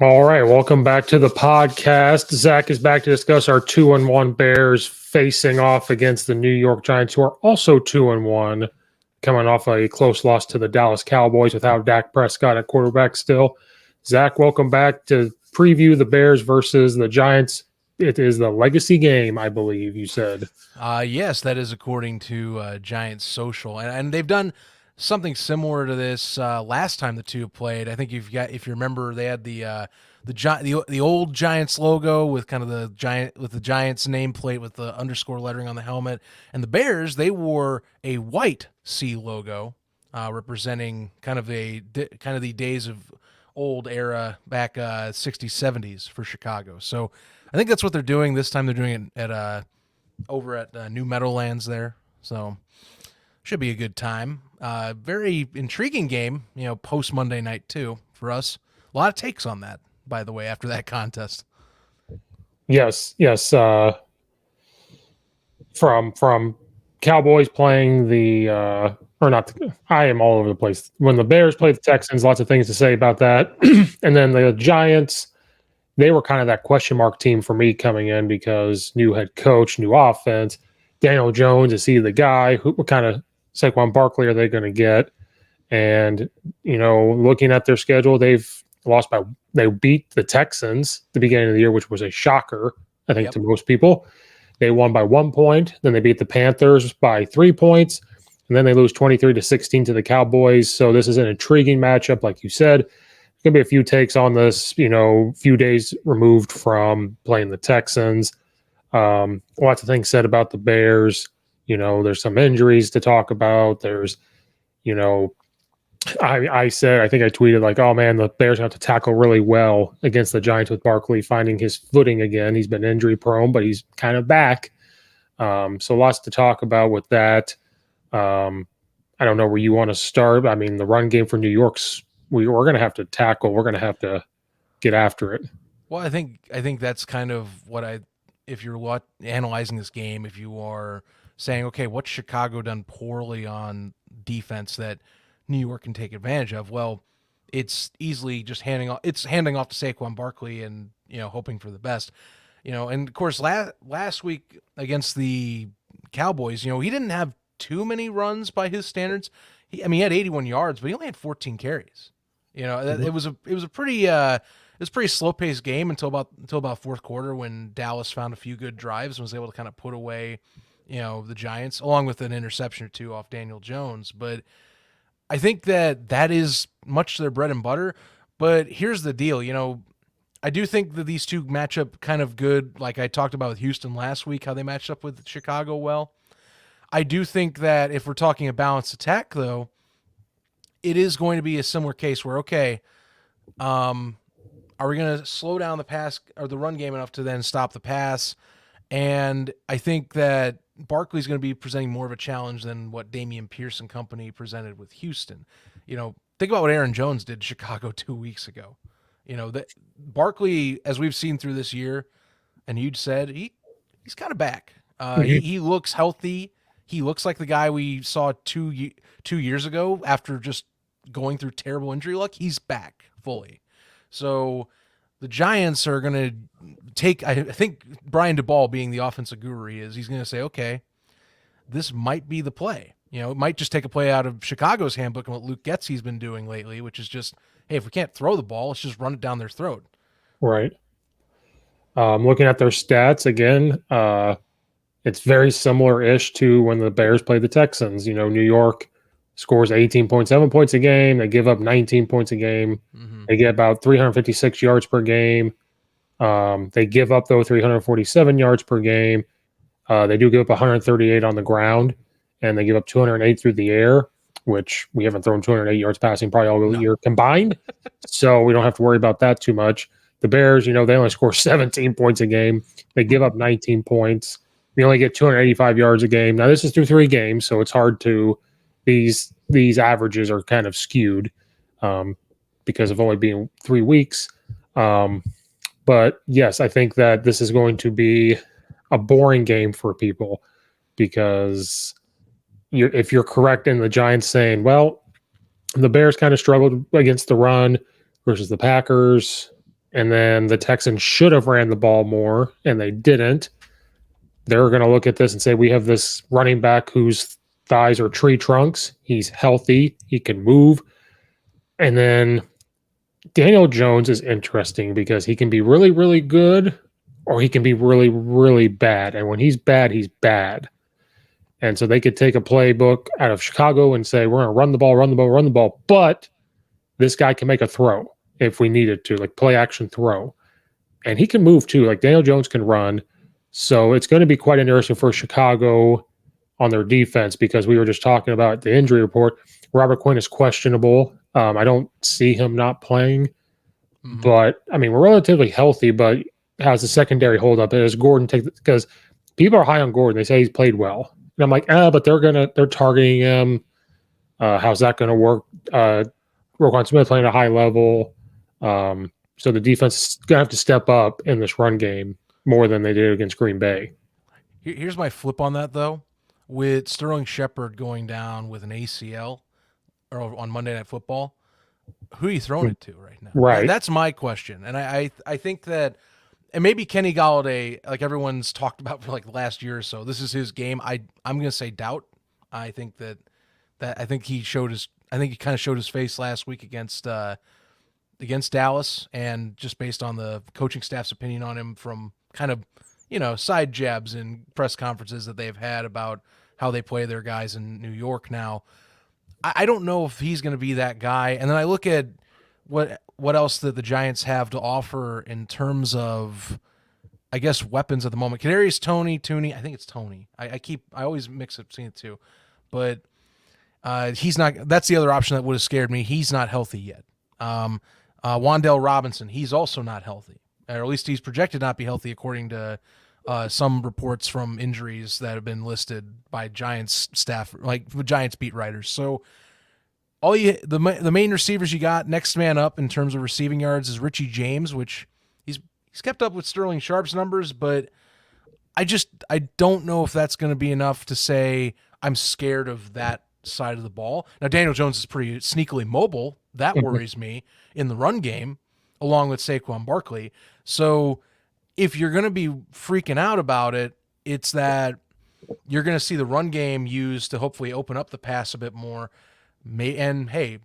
All right, welcome back to the podcast. Zach is back to discuss our 2-1 Bears facing off against the New York Giants, who are also 2-1, coming off a close loss to the Dallas Cowboys without Dak Prescott at quarterback still. Zach, welcome back to preview the Bears versus the Giants. It is the legacy game, I believe you said. Yes, that is according to Giants Social, and they've done something similar to this last time the two played. I think if you remember, they had the old Giants logo with kind of the Giants nameplate with the underscore lettering on the helmet, and the Bears they wore a white C logo representing kind of the days of old era back 60s 70s for Chicago. So I think that's what they're doing this time. They're doing it at over at New Meadowlands there. So should be a good time. Very intriguing game, post Monday night too for us. A lot of takes on that, by the way, after that contest. Yes. From Cowboys playing the or not. I am all over the place. When the Bears played the Texans, lots of things to say about that, and then the Giants. They were kind of that question mark team for me coming in because new head coach, new offense. Daniel Jones, is he the guy? What kind of Saquon Barkley are they going to get? And, looking at their schedule, they beat the Texans at the beginning of the year, which was a shocker, I think, to most people. They won by 1 point. Then they beat the Panthers by 3 points. And then they lose 23-16 to the Cowboys. So this is an intriguing matchup, like you said. Going to be a few takes on this, few days removed from playing the Texans. Lots of things said about the Bears. There's some injuries to talk about. There's, I said, I think I tweeted like, oh man, the Bears have to tackle really well against the Giants with Barkley finding his footing again. He's been injury prone, but he's kind of back. So lots to talk about with that. I don't know where you want to start. I mean, the run game for New York's we're going to have to tackle. We're going to have to get after it. Well, I think that's kind of what if you're analyzing this game, if you are saying, okay, what's Chicago done poorly on defense that New York can take advantage of? Well, it's easily just handing off to Saquon Barkley and hoping for the best. And of course last week against the Cowboys, he didn't have too many runs by his standards. He had 81 yards, but he only had 14 carries. It was a pretty slow paced game until about fourth quarter when Dallas found a few good drives and was able to kind of put away, the Giants along with an interception or two off Daniel Jones. But I think that is much their bread and butter. But here's the deal, I do think that these two match up kind of good, like I talked about with Houston last week, how they matched up with Chicago well. I do think that if we're talking a balanced attack, though, it is going to be a similar case where, okay, are we going to slow down the pass or the run game enough to then stop the pass? And I think that Barkley's going to be presenting more of a challenge than what Damian Pierce and company presented with Houston. Think about what Aaron Jones did to Chicago 2 weeks ago. That Barkley, as we've seen through this year, and you said he's kind of back. He looks healthy. He looks like the guy we saw 2 years ago after just going through terrible injury luck. He's back fully. So the Giants are going to take, I think Brian DeBall being the offensive guru he's going to say, okay, this might be the play. It might just take a play out of Chicago's handbook and what Luke Getzey's been doing lately, which is just, hey, if we can't throw the ball, let's just run it down their throat. Right. Looking at their stats again, it's very similar-ish to when the Bears played the Texans. New York scores 18.7 points a game. They give up 19 points a game. Mm-hmm. They get about 356 yards per game. They give up, though, 347 yards per game. They do give up 138 on the ground, and they give up 208 through the air, which we haven't thrown 208 yards passing probably all year combined. So we don't have to worry about that too much. The Bears, they only score 17 points a game. They give up 19 points. We only get 285 yards a game. Now, this is through 3 games, so it's hard to – these averages are kind of skewed because of only being 3 weeks. But, yes, I think that this is going to be a boring game for people because if you're correct in the Giants saying, well, the Bears kind of struggled against the run versus the Packers, and then the Texans should have ran the ball more, and they didn't. They're going to look at this and say, we have this running back whose thighs are tree trunks. He's healthy. He can move. And then Daniel Jones is interesting because he can be really, really good or he can be really, really bad. And when he's bad, he's bad. And so they could take a playbook out of Chicago and say, we're going to run the ball, run the ball, run the ball. But this guy can make a throw if we needed to, like play action throw. And he can move too. Like Daniel Jones can run. So it's going to be quite interesting for Chicago on their defense because we were just talking about the injury report. Robert Quinn is questionable. I don't see him not playing, but I mean, we're relatively healthy, but how's the secondary hold up? Does Gordon take, because people are high on Gordon. They say he's played well. And I'm like, but they're targeting him. How's that going to work? Roquan Smith playing at a high level. So the defense is going to have to step up in this run game more than they did against Green Bay. Here's my flip on that, though. With Sterling Shepard going down with an ACL or on Monday Night Football, who are you throwing it to right now? Right. That's my question. And I think that, and maybe Kenny Galladay, like everyone's talked about for like the last year or so, this is his game. I'm going to say doubt. I think that I think he kind of showed his face last week against Dallas, and just based on the coaching staff's opinion on him from kind of, side jabs in press conferences that they've had about how they play their guys in New York now. I don't know if he's going to be that guy. And then I look at what else that the Giants have to offer in terms of, I guess, weapons at the moment. Kadarius Toney, I think it's Tony. I always mix up between the two, but he's not. That's the other option that would have scared me. He's not healthy yet. Wan'Dale Robinson, he's also not healthy, or at least he's projected not to be healthy according to some reports from injuries that have been listed by Giants staff, like Giants beat writers. So the main receivers you got next man up in terms of receiving yards is Richie James, which he's kept up with Sterling Sharp's numbers, but I don't know if that's going to be enough to say I'm scared of that side of the ball. Now Daniel Jones is pretty sneakily mobile. That worries me in the run game, along with Saquon Barkley. So if you're going to be freaking out about it, it's that you're going to see the run game used to hopefully open up the pass a bit more. And hey,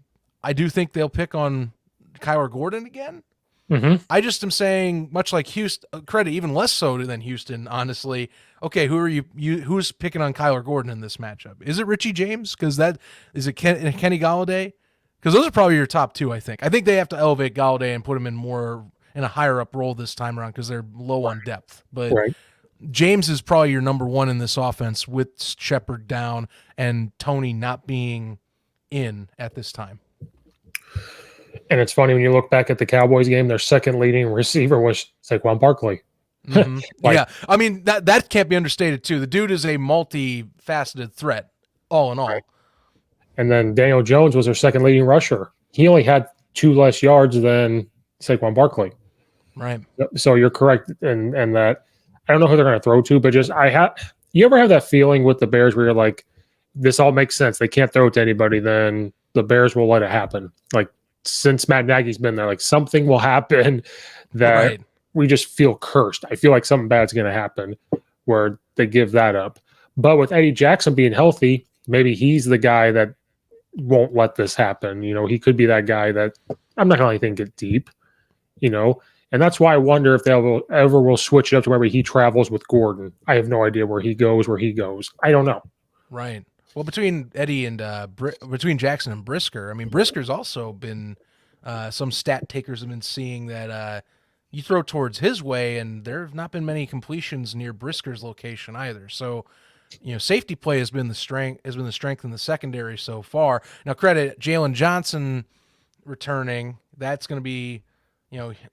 I do think they'll pick on Kyler Gordon again. Mm-hmm. I just am saying, much like Houston, credit even less so than Houston, honestly. Okay, who's picking on Kyler Gordon in this matchup? Is it Richie James? Because is it Kenny Galladay? Because those are probably your top two, I think. I think they have to elevate Galladay and put him in a higher up role this time around because they're low on depth. But James is probably your number one in this offense with Shepard down and Tony not being in at this time. And it's funny when you look back at the Cowboys game, their second leading receiver was Saquon Barkley. Mm-hmm. Yeah, I mean that can't be understated too. The dude is a multifaceted threat, all in all. Right. And then Daniel Jones was their second leading rusher. He only had 2 less yards than Saquon Barkley. Right. So you're correct, and that I don't know who they're going to throw to, but just you ever have that feeling with the Bears where you're like, this all makes sense. They can't throw it to anybody, then the Bears will let it happen. Like since Matt Nagy's been there, like something will happen that we just feel cursed. I feel like something bad's going to happen where they give that up. But with Eddie Jackson being healthy, maybe he's the guy that won't let this happen. He could be that guy that I'm not going to think get deep, and that's why I wonder if they'll ever will switch it up to where he travels with Gordon. I have no idea where he goes. I don't know. Right. Well, between Eddie and between Jackson and Brisker, I mean, Brisker's also been some stat takers have been seeing that you throw towards his way, and there have not been many completions near Brisker's location either. So, safety play has been the strength in the secondary so far. Now, credit Jalen Johnson returning. That's going to be,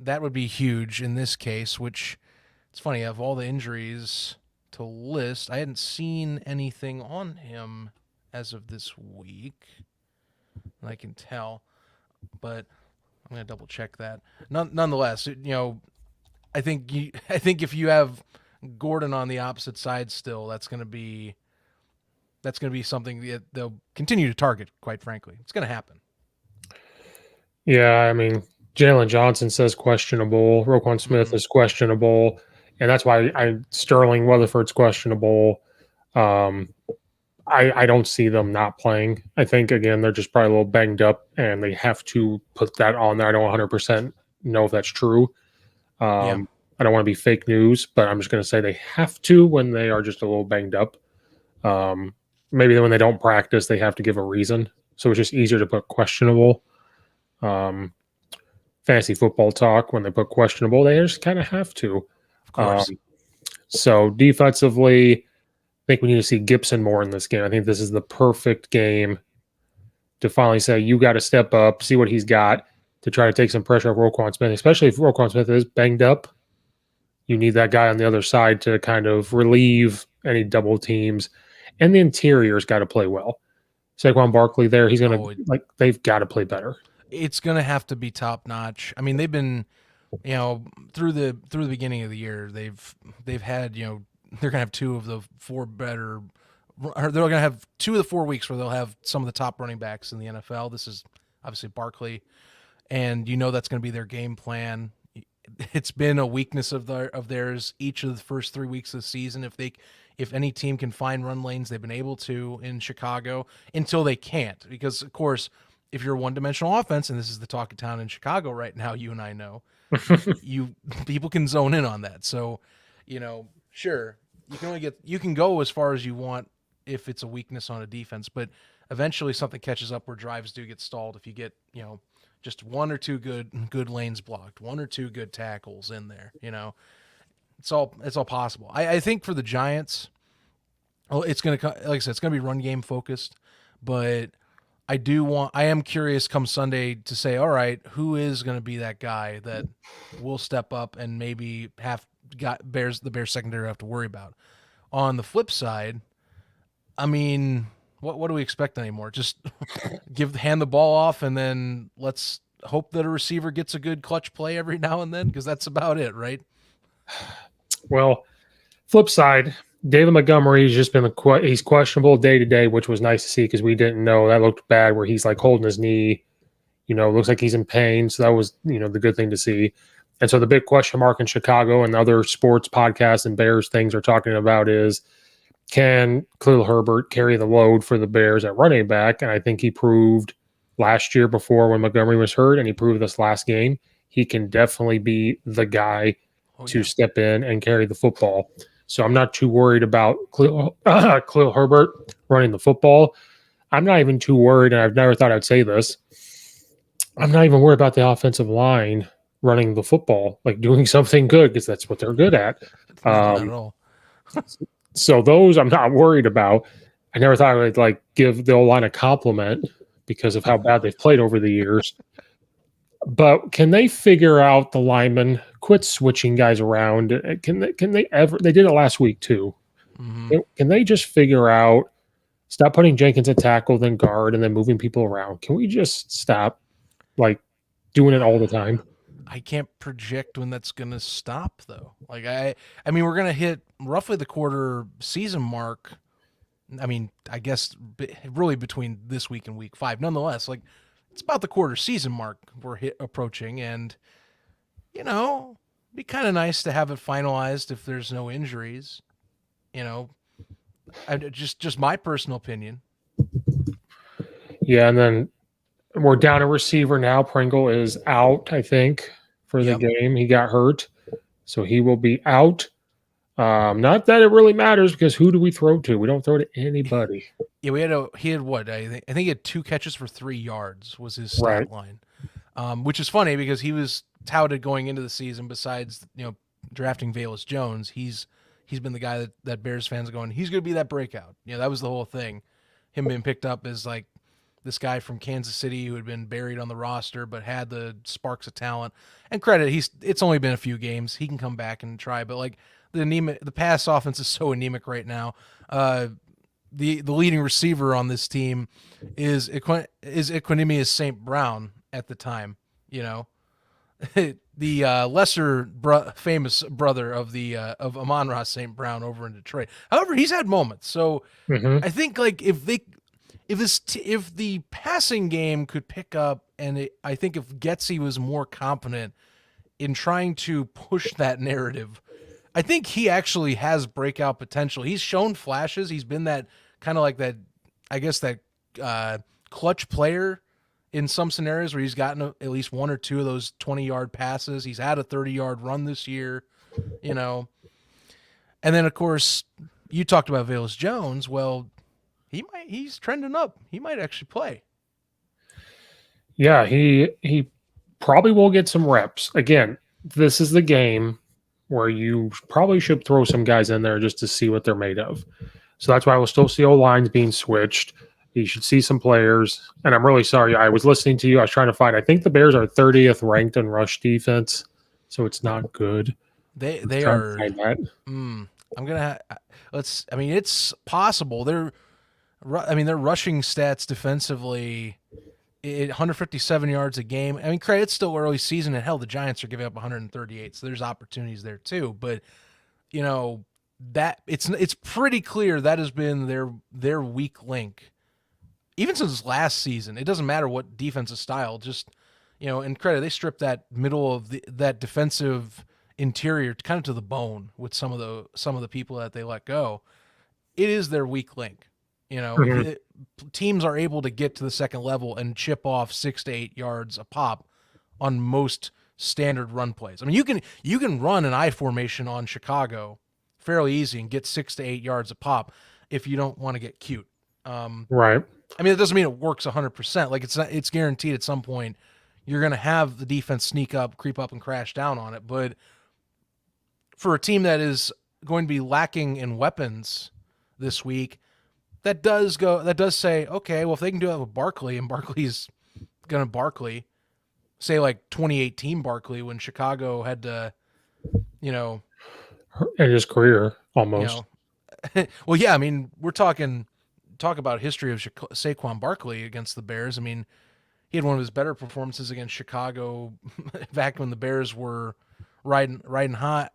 that would be huge in this case. Which it's funny, of all the injuries to list, I hadn't seen anything on him as of this week. I can tell, but I'm going to double check that. Nonetheless, I think if you have Gordon on the opposite side still, that's going to be something that they'll continue to target, quite frankly. It's going to happen. Yeah, I mean, Jalen Johnson says questionable. Roquan Smith Mm, is questionable, and that's why Sterling Weatherford's questionable. Um, I don't see them not playing. I think again they're just probably a little banged up, and they have to put that on there. I don't 100% know if that's true. yeah, I don't want to be fake news, but I'm just going to say they have to when they are just a little banged up. Um, Maybe when they don't practice, they have to give a reason. So it's just easier to put questionable. Um, Fantasy football talk, when they put questionable, they just kind of have to. of Um, course. so defensively, I think we need to see Gibson more in this game. I think this is the perfect game to finally say you got to step up, see what he's got to try to take some pressure off Roquan Smith, especially if Roquan Smith is banged up. You need that guy on the other side to kind of relieve any double teams, and the interior's got to play well. Saquon Barkley there, he's gonna Oh, like they've got to play better. it's gonna have to be top notch. I mean, they've been, you know, through the beginning of the year, they've had, you know, they're gonna have two of the four better, or they're gonna have 2 of the 4 weeks where they'll have some of the top running backs in the NFL. This is obviously Barkley, and you know that's gonna be their game plan. It's been a weakness of theirs each of the first 3 weeks of the season. If any team can find run lanes, they've been able to in Chicago until they can't. Because of course, if you're a one-dimensional offense, and this is the talk of town in Chicago right now, you and I know, you people can zone in on that. So, you know, sure, you can go as far as you want if it's a weakness on a defense, but eventually something catches up where drives do get stalled if you get, you know, just one or two good lanes blocked, one or two good tackles in there. You know, it's all possible. I think for the Giants, well, it's gonna, like I said, it's gonna be run game focused, but I am curious come Sunday to say, all right, who is gonna be that guy that will step up and maybe have got the Bears secondary have to worry about. On the flip side, I mean, what do we expect anymore? Just hand the ball off and then let's hope that a receiver gets a good clutch play every now and then, because that's about it, right? Well, flip side, David Montgomery's just been he's questionable day to day, which was nice to see because we didn't know that looked bad where he's like holding his knee. Looks like he's in pain. So that was the good thing to see. And so the big question mark in Chicago and other sports podcasts and Bears things are talking about is, can Khalil Herbert carry the load for the Bears at running back? And I think he proved last year before when Montgomery was hurt, and he proved this last game, he can definitely be the guy Oh to yeah. step in and carry the football. So I'm not too worried about Khalil Herbert running the football. I'm not even too worried, and I've never thought I'd say this. I'm not even worried about the offensive line running the football, like doing something good, because that's what they're good at. No, not Um, at all. so those I'm not worried about. I never thought I would like give the O line a compliment because of how bad they've played over the years. But can they figure out the linemen quit switching guys around? Can they ever? They did it last week too. Hmm. Can they just figure out, stop putting Jenkins at tackle, then guard, and then moving people around? Can we just stop like doing it all the time? I can't project when that's gonna stop though. Like I mean, we're gonna hit roughly the quarter season mark. I mean, I guess really between this week and week 5. Nonetheless, like it's about the quarter season mark we're approaching, and you know, it'd be kind of nice to have it finalized if there's no injuries. You know, just my personal opinion. Yeah, and then we're down a receiver now. Pringle is out, I think, for the Yep. game. He got hurt, so he will be out. Not that it really matters because who do we throw to? We don't throw to anybody. Yeah, he had what I think he had 2 catches for 3 yards was his Right. stat line, which is funny because he was touted going into the season. Besides, drafting Velus Jones, he's been the guy that Bears fans are going, he's going to be that breakout. That was the whole thing. Him being picked up as like this guy from Kansas City who had been buried on the roster but had the sparks of talent and credit. It's only been a few games. He can come back and try, but like the pass offense is so anemic right now. The leading receiver on this team is Equanimous St. Brown at the time. You know, the lesser famous brother of Amon-Ra St. Brown over in Detroit. However, he's had moments. So Hmm. I think like if the passing game could pick up, and I think if Getsy was more competent in trying to push that narrative, I think he actually has breakout potential. He's shown flashes. He's been that kind of like that, I guess that uh, clutch player in some scenarios where he's gotten at least one or two of those 20-yard passes. He's had a 30-yard run this year, you know. And then of course you talked about Velus Jones. Well, he's trending up. He might actually play. Yeah, he probably will get some reps. Again, this is the game where you probably should throw some guys in there just to see what they're made of. So that's why we'll still see O lines being switched. You should see some players. And I'm really sorry. I was listening to you. I was trying to find. I think the Bears are 30th ranked in rush defense, so it's not good. They Trying to are. find that. I'm gonna let's. I mean, it's possible. Their rushing stats defensively, 157 yards a game. I mean, it's still early season, and hell, the Giants are giving up 138, so there's opportunities there too. But you know that it's pretty clear that has been their weak link, even since last season. It doesn't matter what defensive style, just and credit, they stripped that middle of that defensive interior kind of to the bone with some of the people that they let go. It is their weak link. Mhm. If teams are able to get to the second level and chip off 6 to 8 yards a pop on most standard run plays. I mean, you can run an I formation on Chicago fairly easy and get 6 to 8 yards a pop if you don't want to get cute. Right. I mean, it doesn't mean it works 100%. Like it's guaranteed at some point you're going to have the defense sneak up, creep up, and crash down on it. But for a team that is going to be lacking in weapons this week, that does say, okay, well, if they can do that with Barkley, and Barkley's going to Barkley, say like 2018 Barkley when Chicago had to, In his career, you almost. know, well, yeah, I mean, talk about history of Saquon Barkley against the Bears. I mean, he had one of his better performances against Chicago back when the Bears were riding hot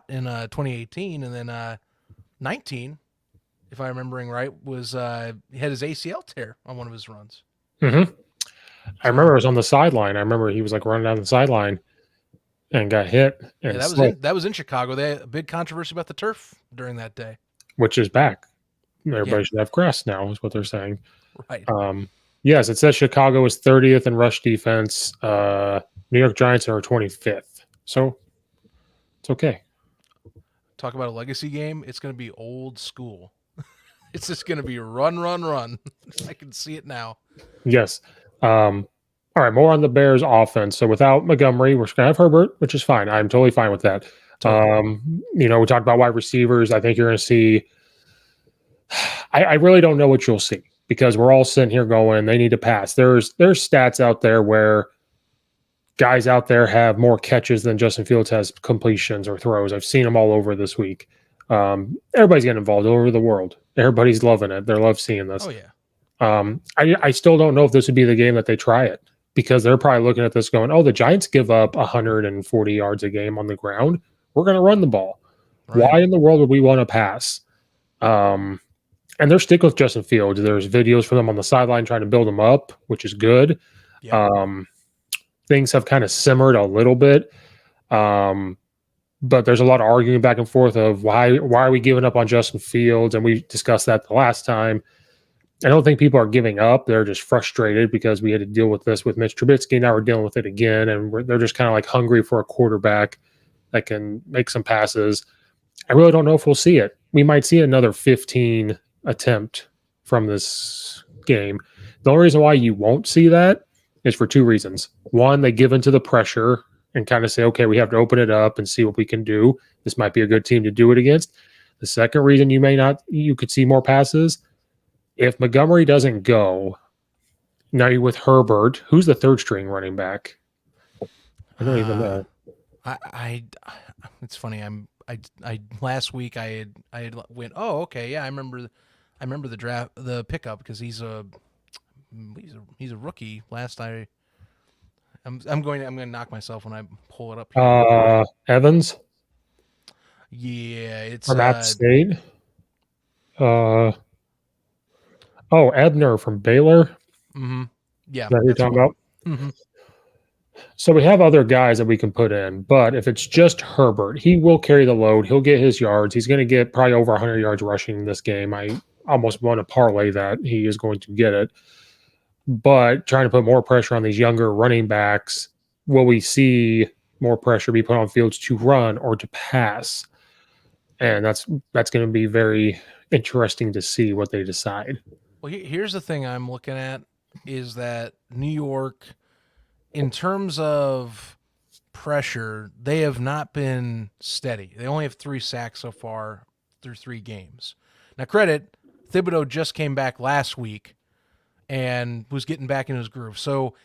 in 2018, and then 19, if I'm remembering right, was he had his ACL tear on one of his runs. Hmm. I remember So it was on the sideline. I remember he was like running down the sideline and got hit yeah, and slipped, that was in Chicago. They had a big controversy about the turf during that day. which is back. Yeah, Everybody should have grass now, is what they're saying. right. Um, yes, it says Chicago is 30th in rush defense. New York Giants are 25th. So it's okay. Talk about a legacy game. It's going to be old school. It's just going to be run, run, run. I can see it now. Yes. All right, more on the Bears offense. So without Montgomery, we're going to have Herbert, which is fine. I'm totally fine with that. Totally. We talked about wide receivers. I think you're going to see. I really don't know what you'll see because we're all sitting here going, they need to pass. There's stats out there where guys out there have more catches than Justin Fields has completions or throws. I've seen them all over this week. Everybody's getting involved all over the world. Everybody's loving it. They love seeing this. Oh yeah. I still don't know if this would be the game that they try it because they're probably looking at this going, oh, the Giants give up 140 yards a game on the ground. We're going to run the ball. Right. Why in the world would we want to pass? And they're sticking with Justin Fields. There's videos for them on the sideline trying to build them up, which is good. Yep. Things have kind of simmered a little bit. But there's a lot of arguing back and forth of why are we giving up on Justin Fields? And we discussed that the last time. I don't think people are giving up. They're just frustrated because we had to deal with this with Mitch Trubisky. Now we're dealing with it again. And they're just kind of like hungry for a quarterback that can make some passes. I really don't know if we'll see it. We might see another 15 attempt from this game. The only reason why you won't see that is for two reasons. One, they give into the pressure and kind of say, okay, we have to open it up and see what we can do. This might be a good team to do it against. The second reason you could see more passes, if Montgomery doesn't go, now you're with Herbert. Who's the third string running back? I don't even know. I it's funny. I last week I had went, oh, okay, yeah, I remember the draft, the pickup, because he's a rookie. I'm going to knock myself when I pull it up here. Evans Yeah, it's from App State. Uh, Oh, Ebner from Baylor. Is Mm-hmm. Yeah, that who you're that's talking one. about? Mm-hmm. So we have other guys that we can put in, but if it's just Herbert, he will carry the load. He'll get his yards. He's going to get probably over 100 yards rushing this game. I almost want to parlay that he is going to get it. But trying to put more pressure on these younger running backs, will we see more pressure be put on Fields to run or to pass? And that's going to be very interesting to see what they decide. Well, here's the thing I'm looking at is that New York, in terms of pressure, they have not been steady. They only have 3 sacks so far through 3 games. Now, credit, Thibodeau just came back last week and was getting back in his groove. So,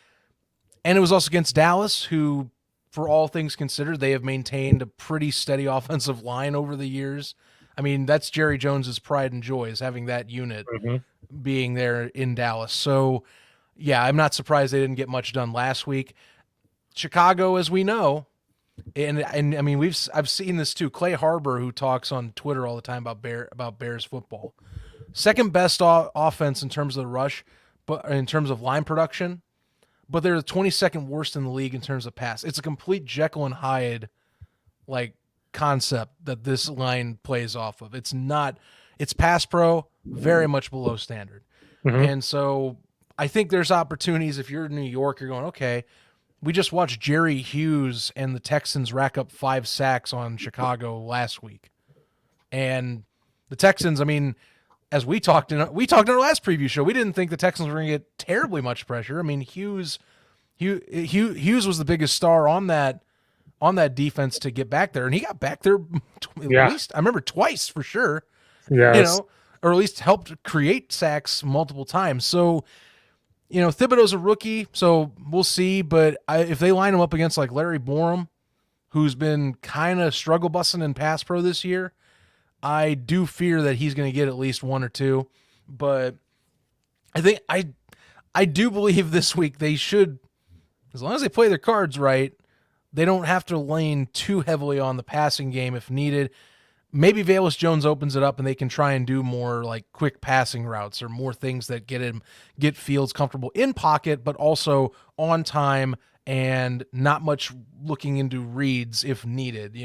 and it was also against Dallas, who, for all things considered, they have maintained a pretty steady offensive line over the years. I mean, that's Jerry Jones's pride and joy is having that unit Mm-hmm. being there in Dallas. So, yeah, I'm not surprised they didn't get much done last week. Chicago, as we know, and I mean I've seen this too. Clay Harbor, who talks on Twitter all the time about Bears football, second best offense in terms of the rush, but in terms of line production, but they're the 22nd worst in the league in terms of pass. It's a complete Jekyll and Hyde like concept that this line plays off of. It's pass pro, very much below standard. Mm-hmm. And so I think there's opportunities if you're in New York, you're going, okay, we just watched Jerry Hughes and the Texans rack up 5 sacks on Chicago last week. And the Texans, I mean, as we talked in our last preview show, we didn't think the Texans were going to get terribly much pressure. I mean, Hughes was the biggest star on that defense to get back there, and he got back there at least I remember twice for sure. Yes. Or at least helped create sacks multiple times. So, Thibodeau's a rookie, so we'll see. But if they line him up against like Larry Borum, who's been kind of struggle busting in pass pro this year, I do fear that he's going to get at least 1 or 2. But I think I do believe this week they should, as long as they play their cards right, they don't have to lean too heavily on the passing game if needed. Maybe Velus Jones opens it up and they can try and do more like quick passing routes or more things that get Fields comfortable in pocket, but also on time and not much looking into reads if needed.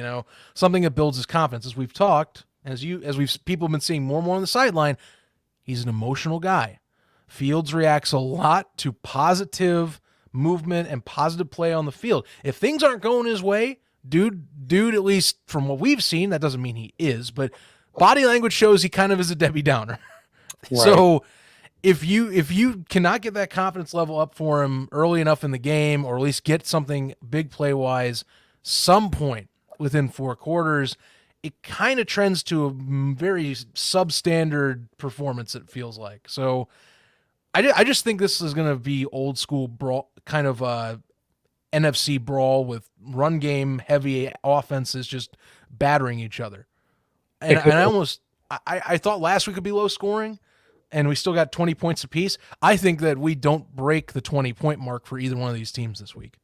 Something that builds his confidence. As we've talked, people have been seeing more and more on the sideline, he's an emotional guy. Fields reacts a lot to positive movement and positive play on the field. If things aren't going his way, dude, at least from what we've seen, that doesn't mean he is, but body language shows he kind of is a Debbie Downer. Right. So if you cannot get that confidence level up for him early enough in the game, or at least get something big play wise some point within 4 quarters, it kind of trends to a very substandard performance, it feels like. So I just think this is going to be old school brawl, kind of NFC brawl with run game heavy offenses just battering each other. And I thought last week would be low scoring, and we still got 20 points apiece. I think that we don't break the 20-point mark for either one of these teams this week.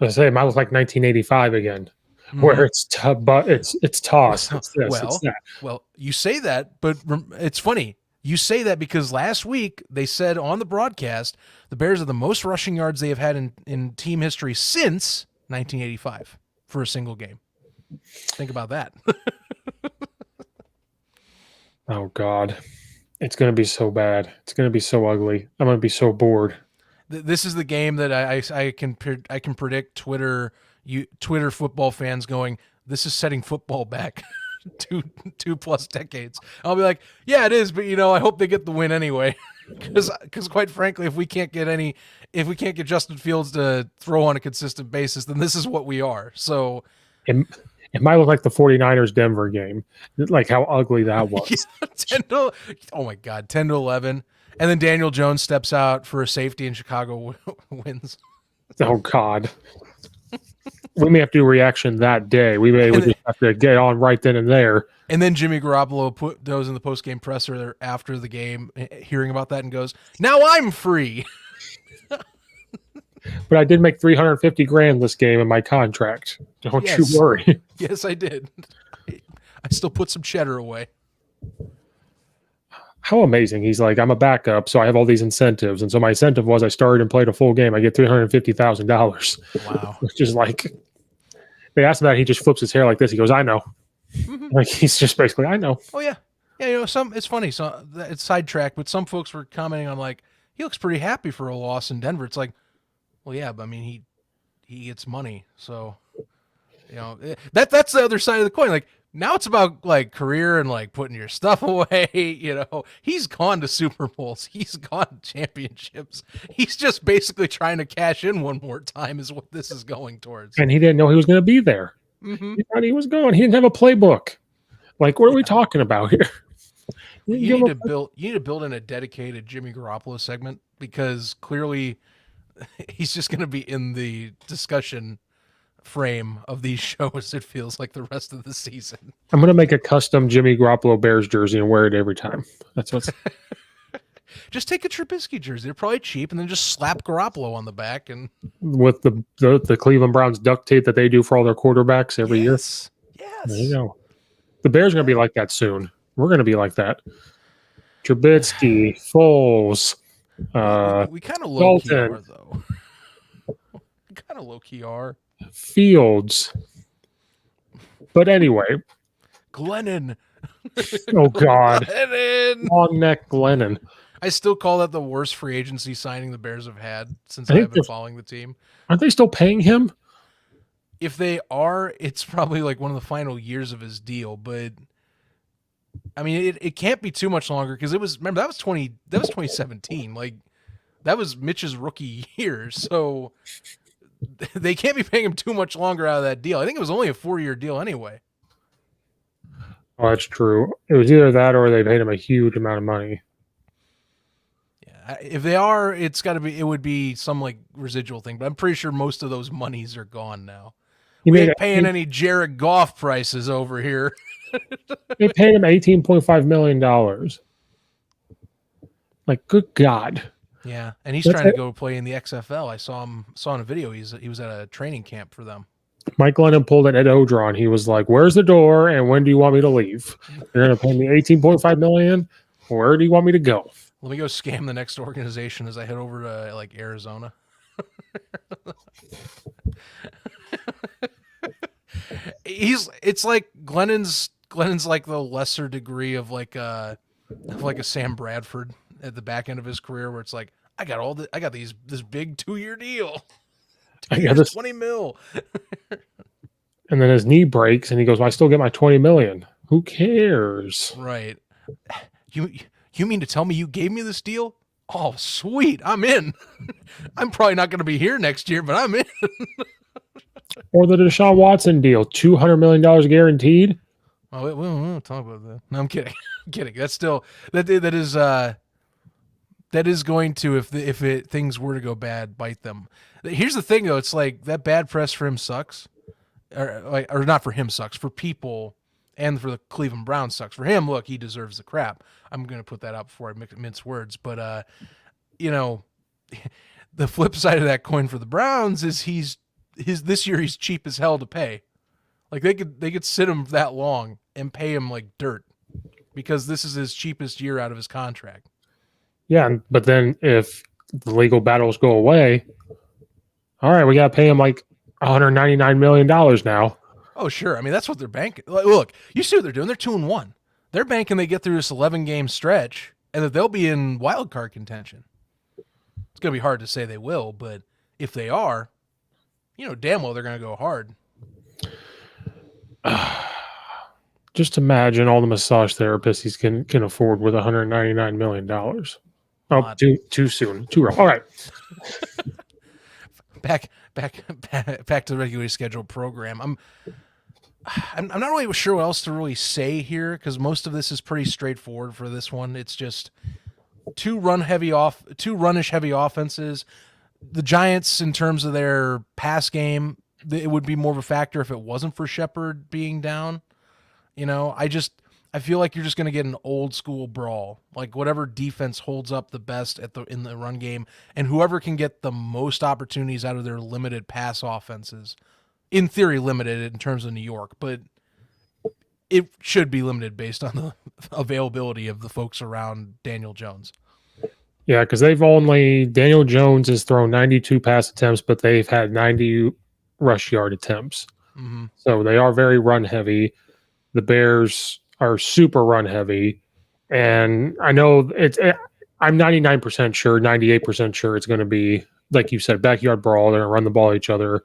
I say it might look like 1985 again, where it's toss. It's this, it's that. Well, you say that, but it's funny. You say that because last week they said on the broadcast the Bears are the most rushing yards they have had in team history since 1985 for a single game. Think about that. Oh, God. It's going to be so bad. It's going to be so ugly. I'm going to be so bored. This is the game that I can predict Twitter football fans going, this is setting football back two plus decades. I'll be like, yeah, it is, but I hope they get the win anyway. Because quite frankly, if we can't get Justin Fields to throw on a consistent basis, then this is what we are. So it might look like the 49ers Denver game, like how ugly that was. Yeah, oh my God, 10-11. And then Daniel Jones steps out for a safety and Chicago wins. Oh, God. We may have to do a reaction that day. We just have to get on right then and there. And then Jimmy Garoppolo goes in the post-game presser after the game, hearing about that, and goes, "Now I'm free." But I did make $350,000 this game in my contract. Don't you worry. Yes, I did. I still put some cheddar away. how amazing. He's like, I'm a backup, so I have all these incentives. And so my incentive was I started and played a full game. I get $350,000, Wow. which is like, they asked him that. He just flips his hair like this. He goes, I know. Hmm. Like, he's just basically, I know. Oh yeah, yeah. It's funny. So it's sidetracked, but some folks were commenting on like he looks pretty happy for a loss in Denver. It's like, well, yeah, but I mean he gets money, so that's the other side of the coin. Like now it's about like career and like putting your stuff away. He's gone to Super Bowls, he's gone to championships. He's just basically trying to cash in one more time, is what this is going towards. And he didn't know he was going to be there. Mm-hmm. He thought he was going. He didn't have a playbook. Like, what are we Yeah. talking about here? Well, You give him you need to build in a dedicated Jimmy Garoppolo segment, because clearly he's just going to be in the discussion frame of these shows. It feels like the rest of the season. I'm going to make a custom Jimmy Garoppolo Bears jersey and wear it every time. That's what's. Just take a Trubisky jersey. They're probably cheap, and then just slap Garoppolo on the back. And With the Cleveland Browns duct tape that they do for all their quarterbacks every year. yes, There you go. The Bears are going to be like that soon. We're going to be like that. Trubisky, Foles, we kind of low key Dalton. are, though. We kind of low key are. Fields. But anyway, Glennon. oh God, Glennon. long neck Glennon. I still call that the worst free agency signing the Bears have had since I think I've been following the team. Aren't they still paying him? If they are, it's probably like one of the final years of his deal. But I mean, it can't be too much longer, because remember that was 2017. Like that was Mitch's rookie year, so they can't be paying him too much longer out of that deal. I think it was only a 4-year deal anyway. Oh, that's true. It was either that or they paid him a huge amount of money. Yeah, if they are, it would be some like residual thing. But I'm pretty sure most of those monies are gone now. We ain't paying any Jared Goff prices over here. They paid him $18.5 million. Like, good God. Yeah, and he's trying to go play in the XFL. I saw in a video. He was at a training camp for them. Mike Glennon pulled an Ed Odron. He was like, "Where's the door? And when do you want me to leave? You're going to pay me $18.5 million. Where do you want me to go?" Let me go scam the next organization as I head over to like Arizona. It's like Glennon's like the lesser degree of like a Sam Bradford at the back end of his career, where it's like, I got this big 2-year deal. I got this 20 mil. And then his knee breaks and he goes, well, I still get my 20 million. Who cares? Right. You mean to tell me you gave me this deal? Oh, sweet. I'm in. I'm probably not going to be here next year, but I'm in. Or the Deshaun Watson deal, $200 million guaranteed. Oh, we won't talk about that. No, I'm kidding. I'm kidding. That's still that is going to, if things were to go bad, bite them. Here's the thing though, it's like that bad press for him sucks, or not for him sucks, for people and for the Cleveland Browns sucks. For him, look, he deserves the crap. I'm going to put that out before I mince words, but the flip side of that coin for the Browns is this year he's cheap as hell to pay. Like they could sit him that long and pay him like dirt, because this is his cheapest year out of his contract. Yeah, but then if the legal battles go away, all right, we got to pay him like $199 million now. Oh, sure. I mean, that's what they're banking. Look, you see what they're doing. They're 2-1. They're banking they get through this 11-game stretch and that they'll be in wild card contention. It's going to be hard to say they will, but if they are, damn well they're going to go hard. Just imagine all the massage therapists he can afford with $199 million. Oh, too soon. Too rough. All right. Back to the regularly scheduled program. I'm not really sure what else to really say here, because most of this is pretty straightforward for this one. It's just two runish heavy offenses. The Giants, in terms of their pass game, it would be more of a factor if it wasn't for Shepard being down. I feel like you're just going to get an old school brawl, like whatever defense holds up the best in the run game, and whoever can get the most opportunities out of their limited pass offenses. In theory, limited in terms of New York, but it should be limited based on the availability of the folks around Daniel Jones. Yeah, because Daniel Jones has thrown 92 pass attempts, but they've had 90 rush yard attempts. Mm-hmm. So they are very run heavy. The Bears are super run heavy. And I know I'm 99% sure, 98% sure it's going to be, like you said, backyard brawl. They're going to run the ball at each other.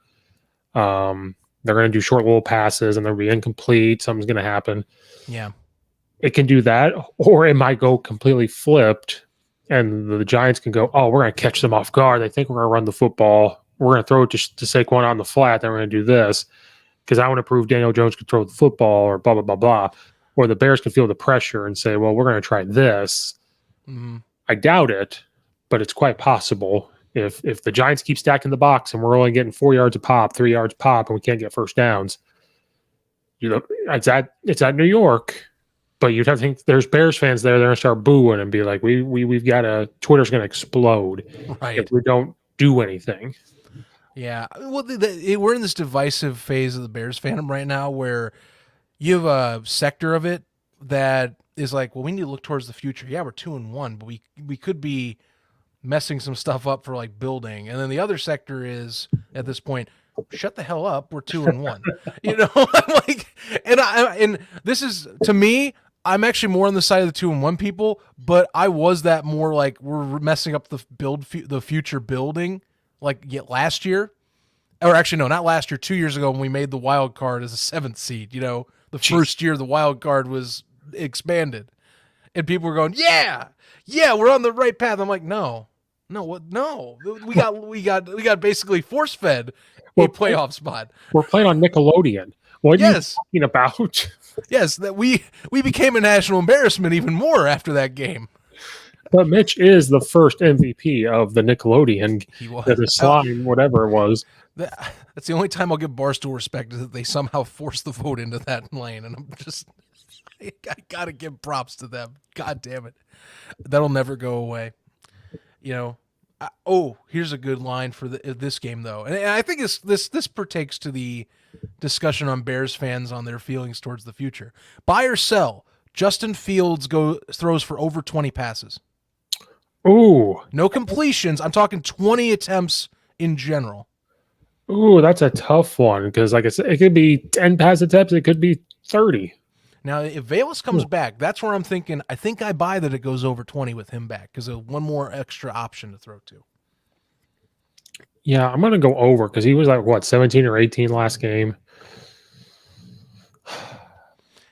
They're going to do short little passes and they'll be incomplete. Something's going to happen. Yeah. It can do that, or it might go completely flipped, and the Giants can go, oh, we're going to catch them off guard. They think we're going to run the football. We're going to throw it to Saquon on the flat. Then we're going to do this because I want to prove Daniel Jones can throw the football, or blah, blah, blah, blah. Or the Bears can feel the pressure and say, well, we're going to try this. Mm-hmm. I doubt it, but it's quite possible. If the Giants keep stacking the box and we're only getting 4 yards a pop, 3 yards a pop, and we can't get first downs, it's at New York. But you'd have to think there's Bears fans there. They're gonna start booing and be like, "We've got Twitter's gonna explode if we don't do anything." Yeah, well, we're in this divisive phase of the Bears fandom right now, where you have a sector of it that is like, well, we need to look towards the future. Yeah, we're 2-1, but we could be messing some stuff up for like building. And then the other sector is at this point, shut the hell up. We're 2-1. I'm like, and this is, to me, I'm actually more on the side of the 2-1 people, but I was that more like we're messing up the future building like last year, or actually no, not last year, 2 years ago when we made the wild card as a 7th seed. The first year the wild card was expanded, and people were going, yeah, we're on the right path. I'm like, no, what? No, we got basically force fed a playoff spot. We're playing on Nickelodeon. What are you talking about? Yes, that we became a national embarrassment even more after that game. But Mitch is the first MVP of the Nickelodeon. He was. The slime, whatever it was. That's the only time I'll give Barstool respect, is that they somehow forced the vote into that lane, and I gotta give props to them. God damn it, that'll never go away. Here's a good line for this game though, and I think this partakes to the discussion on Bears fans on their feelings towards the future. Buy or sell? Justin Fields throws for over 20 passes. Ooh, no completions. I'm talking 20 attempts in general. Ooh, that's a tough one because, like I said, it could be 10 pass attempts. It could be 30. Now, if Velus comes back, that's where I'm thinking. I think I buy that it goes over 20 with him back because one more extra option to throw to. Yeah, I'm going to go over because he was like, 17 or 18 last game?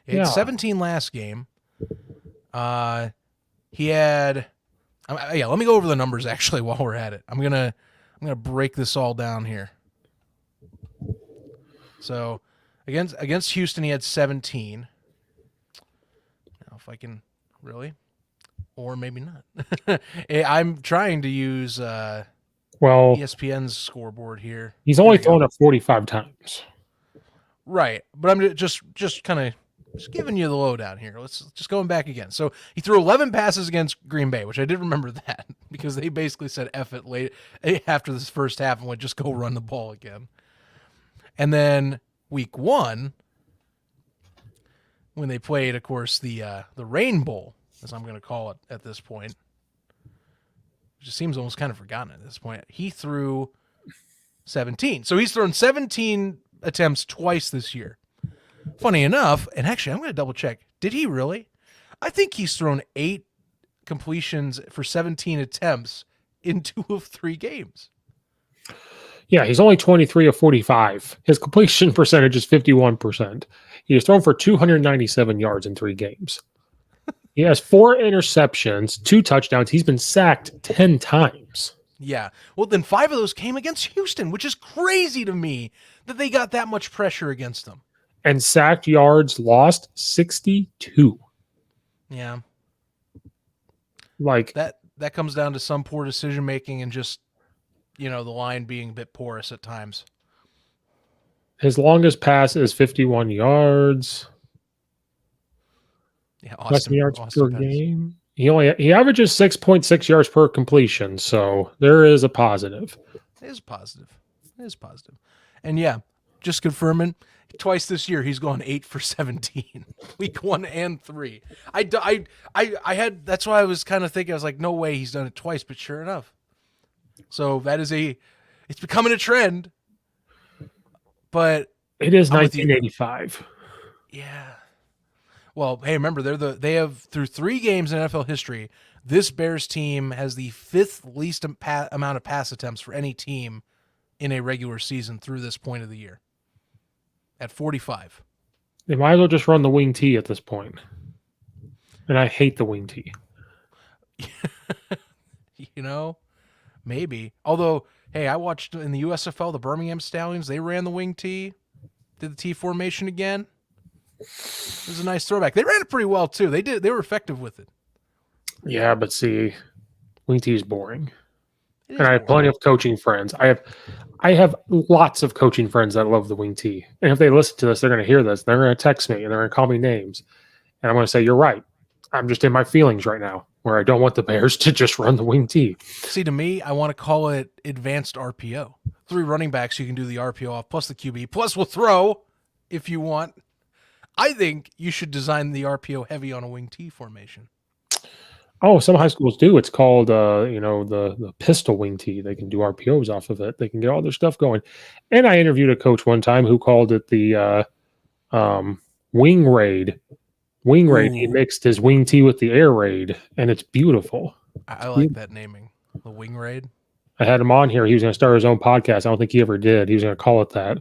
He had 17 last game. He had... let me go over the numbers actually while we're at it. I'm gonna break this all down here. So against Houston, he had 17. Now, if I can really, or maybe not. I'm trying to use ESPN's scoreboard here. He's only thrown it 45 times. Right, but I'm just kind of just giving you the lowdown here. Let's just going back again. So he threw 11 passes against Green Bay, which I did remember that because they basically said F it late after this first half and would just go run the ball again. And then week 1, when they played, of course, the Rain Bowl, as I'm going to call it at this point, which just seems almost kind of forgotten at this point, he threw 17. So he's thrown 17 attempts twice this year. Funny enough, and actually I'm going to double check. Did he really? I think he's thrown 8 completions for 17 attempts in 2 of 3 games. Yeah, he's only 23 of 45. His completion percentage is 51%. He has thrown for 297 yards in 3 games. He has 4 interceptions, 2 touchdowns. He's been sacked 10 times. Yeah. Well, then 5 of those came against Houston, which is crazy to me that they got that much pressure against them. And sacked yards lost 62. Yeah. Like that comes down to some poor decision making and just, the line being a bit porous at times. His longest pass is 51 yards. Yeah, Austin yards per game. He averages 6.6 yards per completion, so there is a positive. It is positive. And yeah, just confirming. Twice this year, he's gone 8 for 17, week 1 and 3. I had, that's why I was kind of thinking, I was like, no way he's done it twice, but sure enough. So that is it's becoming a trend. But it is I'm with you. 1985. Yeah. Well, hey, remember they have through 3 games in NFL history, this Bears team has the 5th least amount of pass attempts for any team in a regular season through this point of the year. At 45. They might as well just run the wing T at this point. And I hate the wing T. You know, maybe. Although, hey, I watched in the USFL the Birmingham Stallions. They ran the wing T, did the T formation again. It was a nice throwback. They ran it pretty well too. They were effective with it. Yeah, but see, wing T is boring. And I have plenty of coaching friends. I have lots of coaching friends that love the wing T. And if they listen to this, they're going to hear this. They're going to text me and they're going to call me names. And I'm going to say, you're right. I'm just in my feelings right now where I don't want the Bears to just run the wing T. See, to me, I want to call it advanced RPO. 3 running backs you can do the RPO off, plus the QB, plus we'll throw if you want. I think you should design the RPO heavy on a wing T formation. Oh, some high schools do. It's called, the pistol wing T. They can do RPOs off of it. They can get all their stuff going. And I interviewed a coach one time who called it the wing raid. Wing raid. He mixed his wing T with the air raid, and it's beautiful. I like that naming, the wing raid. I had him on here. He was going to start his own podcast. I don't think he ever did. He was going to call it that.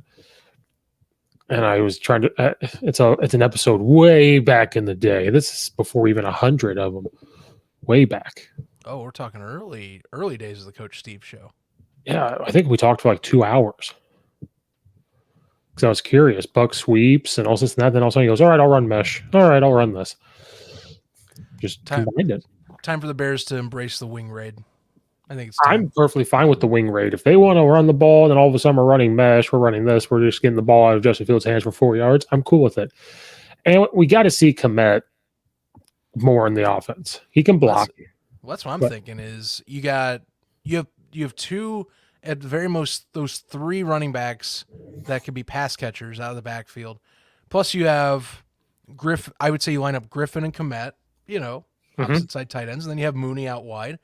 And I was trying to. It's an episode way back in the day. This is before even 100 of them. Way back. Oh, we're talking early days of the Coach Steve show. Yeah, I think we talked for like 2 hours. Because I was curious. Buck sweeps and all this and that. Then all of a sudden he goes, all right, I'll run mesh. All right, I'll run this. Just combined it. Time for the Bears to embrace the wing raid. I think it's time. I'm perfectly fine with the wing raid. If they want to run the ball, then all of a sudden we're running mesh, we're running this, we're just getting the ball out of Justin Fields' hands for 4 yards. I'm cool with it. And we got to see Kmet more in the offense. He can block. That's what I'm thinking is you have 2 at the very most, those 3 running backs that could be pass catchers out of the backfield. Plus you have I would say you line up Griffin and Kmet, opposite side tight ends, and then you have Mooney out wide,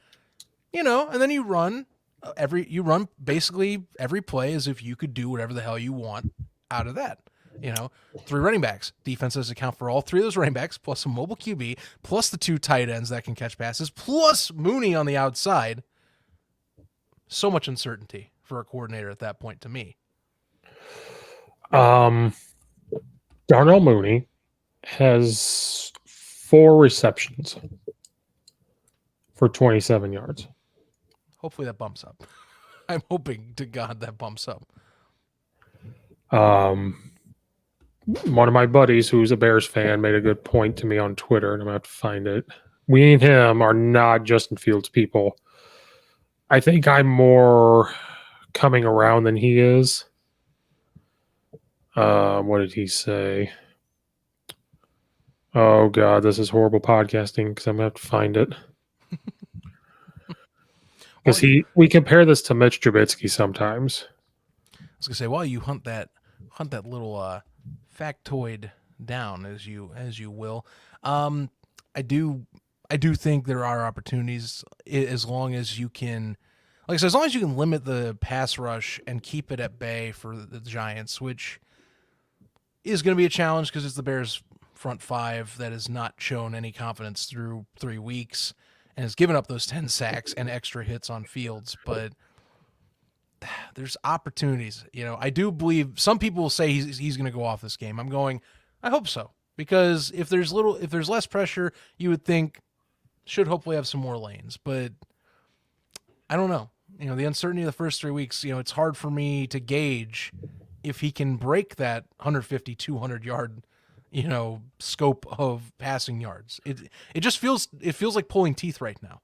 and then you run basically every play as if you could do whatever the hell you want out of that. 3 running backs. Defenses account for all 3 of those running backs, plus a mobile QB, plus the 2 tight ends that can catch passes, plus Mooney on the outside. So much uncertainty for a coordinator at that point to me. Darnell Mooney has 4 receptions for 27 yards. Hopefully that bumps up. I'm hoping to God that bumps up. One of my buddies who's a Bears fan made a good point to me on Twitter, and I'm going to have to find it. We and him are not Justin Fields people. I think I'm more coming around than he is. What did he say? Oh, God, this is horrible podcasting because I'm going to have to find it. Because we compare this to Mitch Trubisky sometimes. I was going to say, while you hunt that little factoid down as you will, I do think there are opportunities as long as you can, like I said, as long as you can limit the pass rush and keep it at bay for the Giants, which is going to be a challenge because it's the Bears' front 5 that has not shown any confidence through 3 weeks and has given up those 10 sacks and extra hits on Fields. But there's opportunities. I do believe some people will say he's going to go off this game. I'm going, I hope so, because if there's less pressure, you would think should hopefully have some more lanes. But I don't know. The uncertainty of the first 3 weeks, it's hard for me to gauge if he can break that 150, 200 yard, scope of passing yards. It just feels like pulling teeth right now.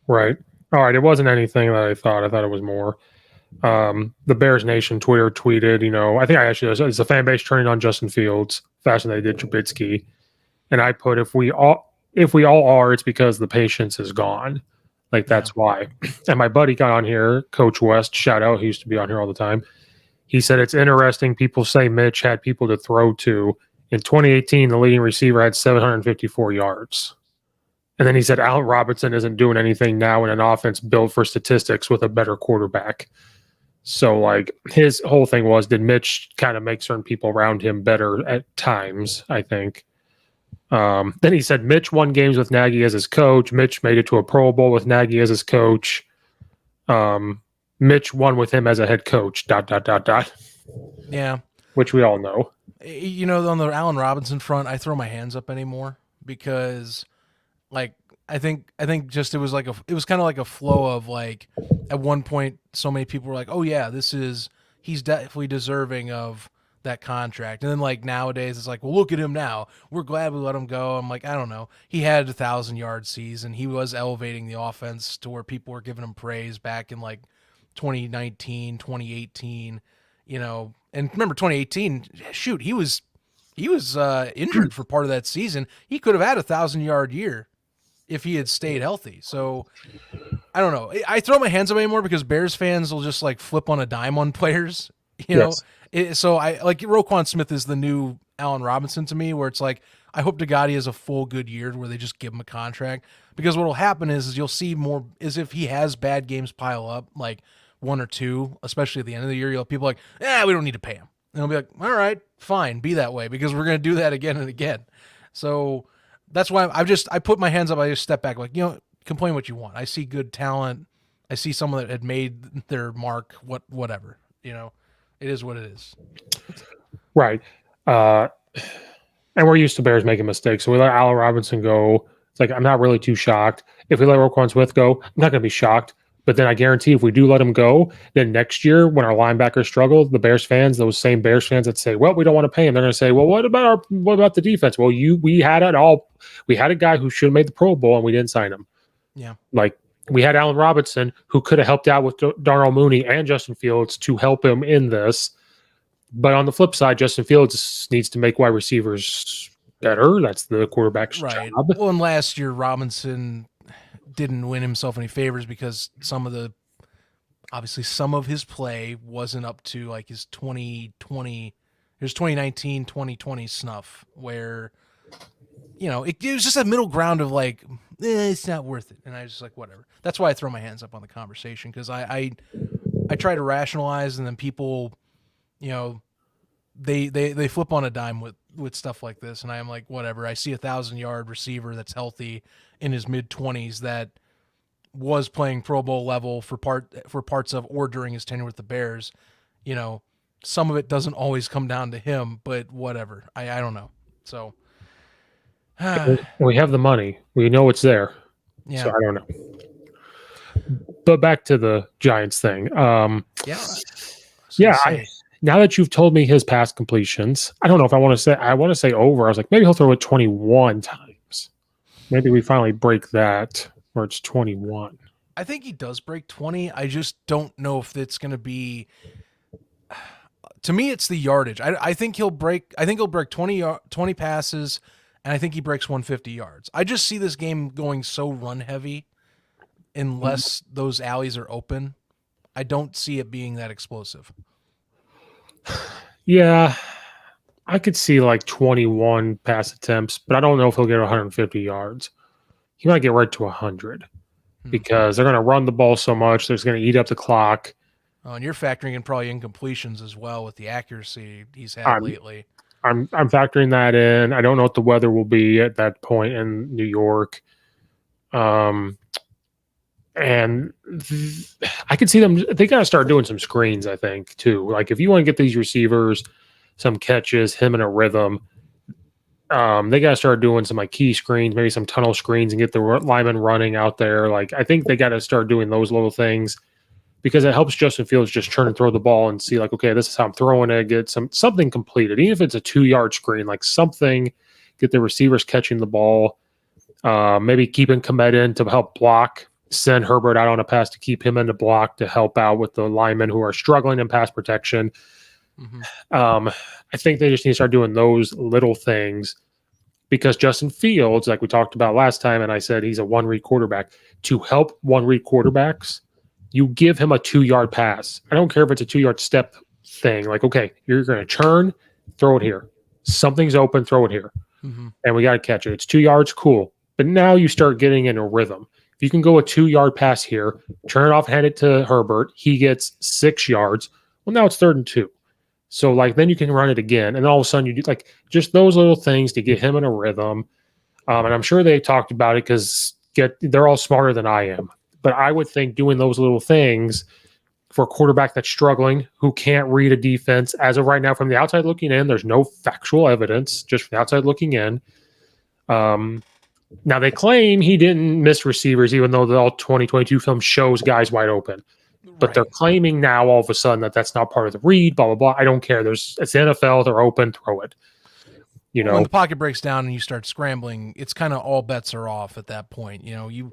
Right. All right. It wasn't anything that I thought. I thought it was more. The Bears Nation Twitter tweeted, I think I actually, it's the fan base turning on Justin Fields faster than they did Trubisky. And I put, if we all are, it's because the patience is gone. Like, that's why. And my buddy got on here, Coach West, shout out, he used to be on here all the time. He said it's interesting. People say Mitch had people to throw to. In 2018, the leading receiver had 754 yards. And then he said Allen Robinson isn't doing anything now in an offense built for statistics with a better quarterback. So, like, his whole thing was, did Mitch kind of make certain people around him better at times, I think. Then he said Mitch won games with Nagy as his coach. Mitch made it to a Pro Bowl with Nagy as his coach. Mitch won with him as a head coach, ... Yeah. Which we all know. You know, on the Allen Robinson front, I throw my hands up anymore because, like, I think just it was kind of like a flow of, like, at one point so many people were like, oh yeah, he's definitely deserving of that contract. And then, like, nowadays it's like, well, look at him now. We're glad we let him go. I'm like, I don't know. He had a 1,000-yard season. He was elevating the offense to where people were giving him praise back in, like, 2019, 2018, you know. And remember 2018, shoot, he was injured for part of that season. He could have had a 1,000-yard year if he had stayed healthy. So I don't know. I throw my hands up anymore because Bears fans will just, like, flip on a dime on players, you know? So I like Roquan Smith is the new Allen Robinson to me, where it's like, I hope to God he has a full good year where they just give him a contract, because what will happen is you'll see more is if he has bad games pile up, like one or two, especially at the end of the year, you'll have people like, we don't need to pay him. And I'll be like, all right, fine, be that way, because we're going to do that again and again. So that's why I put my hands up. I just step back, like, you know, complain what you want. I see good talent. I see someone that had made their mark, whatever, you know, it is what it is. Right. And we're used to Bears making mistakes. So we let Allen Robinson go. It's like, I'm not really too shocked. If we let Roquan Smith go, I'm not going to be shocked. But then I guarantee if we do let him go, then next year when our linebackers struggle, the Bears fans, those same Bears fans that say, well, we don't want to pay him, they're going to say, well, what about the defense? Well, we had it all. We had a guy who should have made the Pro Bowl and we didn't sign him. Yeah. Like, we had Allen Robinson who could have helped out with Darnell Mooney and Justin Fields to help him in this. But on the flip side, Justin Fields needs to make wide receivers better. That's the quarterback's job. Well, and last year Robinson didn't win himself any favors because some of his play wasn't up to, like, his 2019, 2020 snuff, where, you know, it was just a middle ground of, like, it's not worth it. And I was just like, whatever. That's why I throw my hands up on the conversation, because I try to rationalize, and then people, you know, they flip on a dime with stuff like this, and I am like, whatever. I see 1,000-yard receiver that's healthy in his mid-20s that was playing Pro Bowl level for parts of or during his tenure with the Bears. You know, some of it doesn't always come down to him, but whatever. I don't know. So we have the money. We know it's there. Yeah. So I don't know. But back to the Giants thing. Now that you've told me his pass completions, I don't know if I want to say over. I was like, maybe he'll throw it 21 times. Maybe we finally break that where it's 21. I think he does break 20. I just don't know if it's going to be. To me, it's the yardage. I think he'll break 20 passes, and I think he breaks 150 yards. I just see this game going so run heavy, unless those alleys are open. I don't see it being that explosive. Yeah, I could see like 21 pass attempts, but I don't know if he'll get 150 yards. He might get right to 100 because they're going to run the ball so much. They're going to eat up the clock. Oh, and you're factoring in probably incompletions as well with the accuracy he's had lately. I'm factoring that in. I don't know what the weather will be at that point in New York. And I could see them. They got to start doing some screens, I think, too. Like, if you want to get these receivers some catches, him in a rhythm, they got to start doing some, like, key screens, maybe some tunnel screens, and get the linemen running out there. Like, I think they got to start doing those little things because it helps Justin Fields just turn and throw the ball and see, like, okay, this is how I'm throwing it. Get something completed, even if it's a 2-yard screen, like something. Get the receivers catching the ball. Maybe keeping Komet in to help block. Send Herbert out on a pass to keep him in the block to help out with the linemen who are struggling in pass protection. I think they just need to start doing those little things because Justin Fields, like we talked about last time, and I said he's a one-read quarterback. To help one-read quarterbacks, you give him a 2-yard pass. I don't care if it's a 2-yard step thing. Like, okay, you're going to churn, throw it here. Something's open, throw it here. And we got to catch it. It's 2 yards, cool. But now you start getting in a rhythm. If you can go a 2-yard pass here, turn it off, hand it to Herbert, he gets 6 yards. Well, now it's 3rd and 2. So, like, then you can run it again. And all of a sudden, you do, like, just those little things to get him in a rhythm. And I'm sure they talked about it because they're all smarter than I am. But I would think doing those little things for a quarterback that's struggling, who can't read a defense, as of right now, from the outside looking in, there's no factual evidence, just from the outside looking in. Now, they claim he didn't miss receivers, even though the all 2022 film shows guys wide open. But they're claiming now all of a sudden that that's not part of the read, blah, blah, blah. I don't care. It's the NFL. They're open. Throw it. You know, when the pocket breaks down and you start scrambling, it's kind of all bets are off at that point. You know, you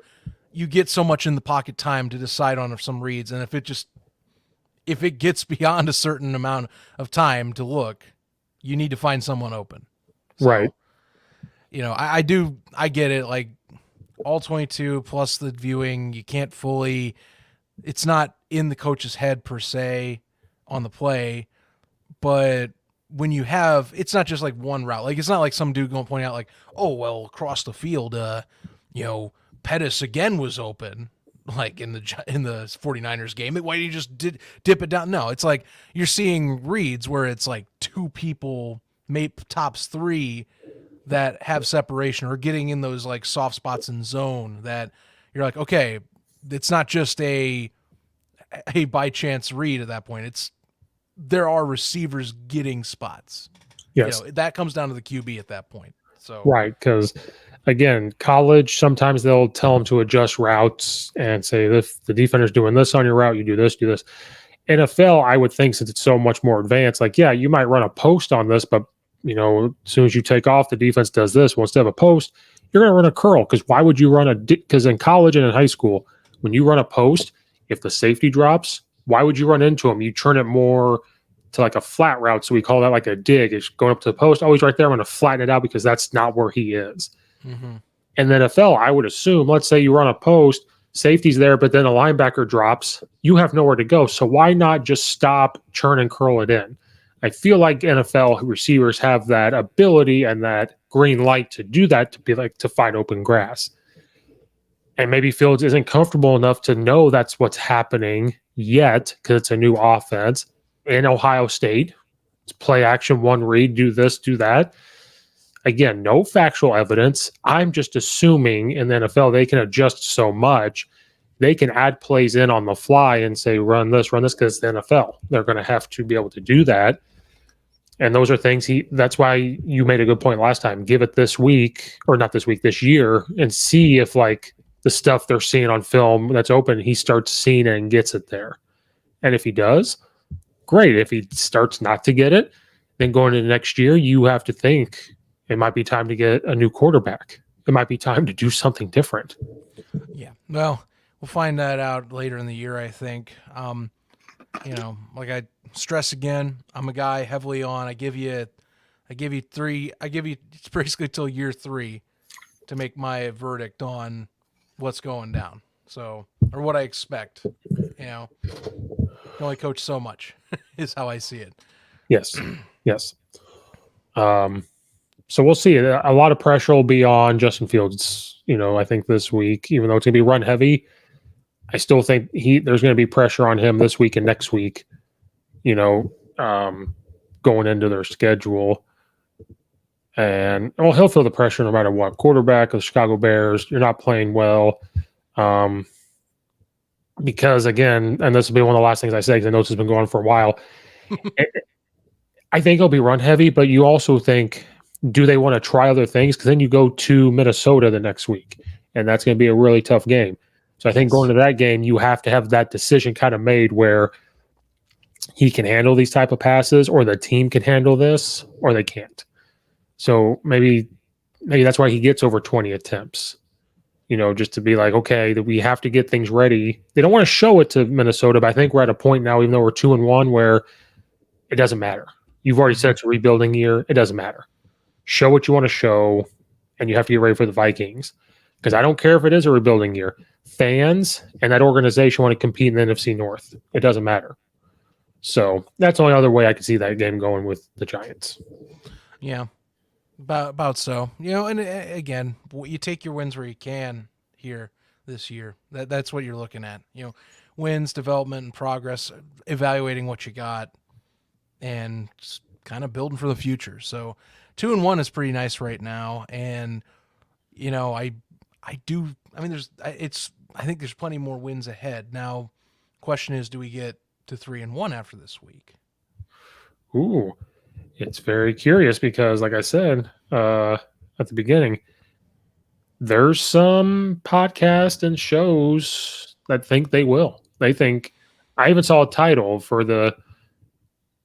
get so much in the pocket time to decide on some reads. And if it gets beyond a certain amount of time to look, you need to find someone open. So, right. You know, I get it. Like all 22 plus the viewing, you can't fully, it's not in the coach's head per se on the play, but when you have, it's not just like one route. Like, it's not like some dude going to point out like, oh, well, across the field, you know, Pettis again was open, like in the 49ers game. Why did you just dip it down? No, it's like you're seeing reads where it's like 2 people, maybe tops 3, that have separation or getting in those like soft spots in zone that you're like, okay, it's not just a by chance read at that point. There are receivers getting spots. Yes. You know, that comes down to the QB at that point. So right, because again, college, sometimes they'll tell them to adjust routes and say, if the defender's doing this on your route, you do this, do this. NFL, I would think, since it's so much more advanced, like, yeah, you might run a post on this, but, you know, as soon as you take off, the defense does this. Well, instead of a post, you're going to run a curl. Because why would you run because in college and in high school, when you run a post, if the safety drops, why would you run into him? You turn it more to like a flat route. So we call that like a dig. It's going up to the post. Oh, he's right there. I'm going to flatten it out because that's not where he is. And then NFL, I would assume, let's say you run a post, safety's there, but then a linebacker drops. You have nowhere to go. So why not just stop, churn, and curl it in? I feel like NFL receivers have that ability and that green light to do that, to be like to find open grass. And maybe Fields isn't comfortable enough to know that's what's happening yet because it's a new offense in Ohio State. It's play action, one read, do this, do that. Again, no factual evidence. I'm just assuming in the NFL they can adjust so much. They can add plays in on the fly and say, run this, because it's the NFL. They're going to have to be able to do that. And those are things that's why you made a good point last time. Give it this week, or not this week, this year, and see if like the stuff they're seeing on film that's open, he starts seeing it and gets it there. And if he does, great. If he starts not to get it, then going into next year, you have to think it might be time to get a new quarterback. It might be time to do something different. Yeah. Well, we'll find that out later in the year, I think. You know, like I stress again, I'm a guy heavily on, I give you it's basically till year 3 to make my verdict on what's going down. So, or what I expect, you know, you can only coach so much is how I see it. Yes. Yes. So we'll see. A lot of pressure will be on Justin Fields, you know, I think this week, even though it's going to be run heavy. I still think there's going to be pressure on him this week and next week, you know, going into their schedule. And, well, he'll feel the pressure no matter what. Quarterback of the Chicago Bears, you're not playing well. Because, again, and this will be one of the last things I say because I know this has been going on for a while, I think it'll be run heavy, but you also think, do they want to try other things? Because then you go to Minnesota the next week, and that's going to be a really tough game. So I think going to that game, you have to have that decision kind of made where he can handle these type of passes, or the team can handle this, or they can't. So maybe that's why he gets over 20 attempts, you know, just to be like, okay, that we have to get things ready. They don't want to show it to Minnesota, but I think we're at a point now, even though we're 2-1, where it doesn't matter. You've already said it's a rebuilding year. It doesn't matter. Show what you want to show, and you have to get ready for the Vikings. Because I don't care if it is a rebuilding year. Fans and that organization want to compete in the NFC North. It doesn't matter. So that's the only other way I could see that game going with the Giants. Yeah, about so. And again, you take your wins where you can here this year. That's what you're looking at. Wins, development, and progress. Evaluating what you got and kind of building for the future. So 2-1 is pretty nice right now, and I do. I mean, I think there's plenty more wins ahead. Now, question is, do we get to 3-1 after this week? Ooh, it's very curious because, like I said at the beginning, there's some podcasts and shows that think they will. They think I even saw a title for the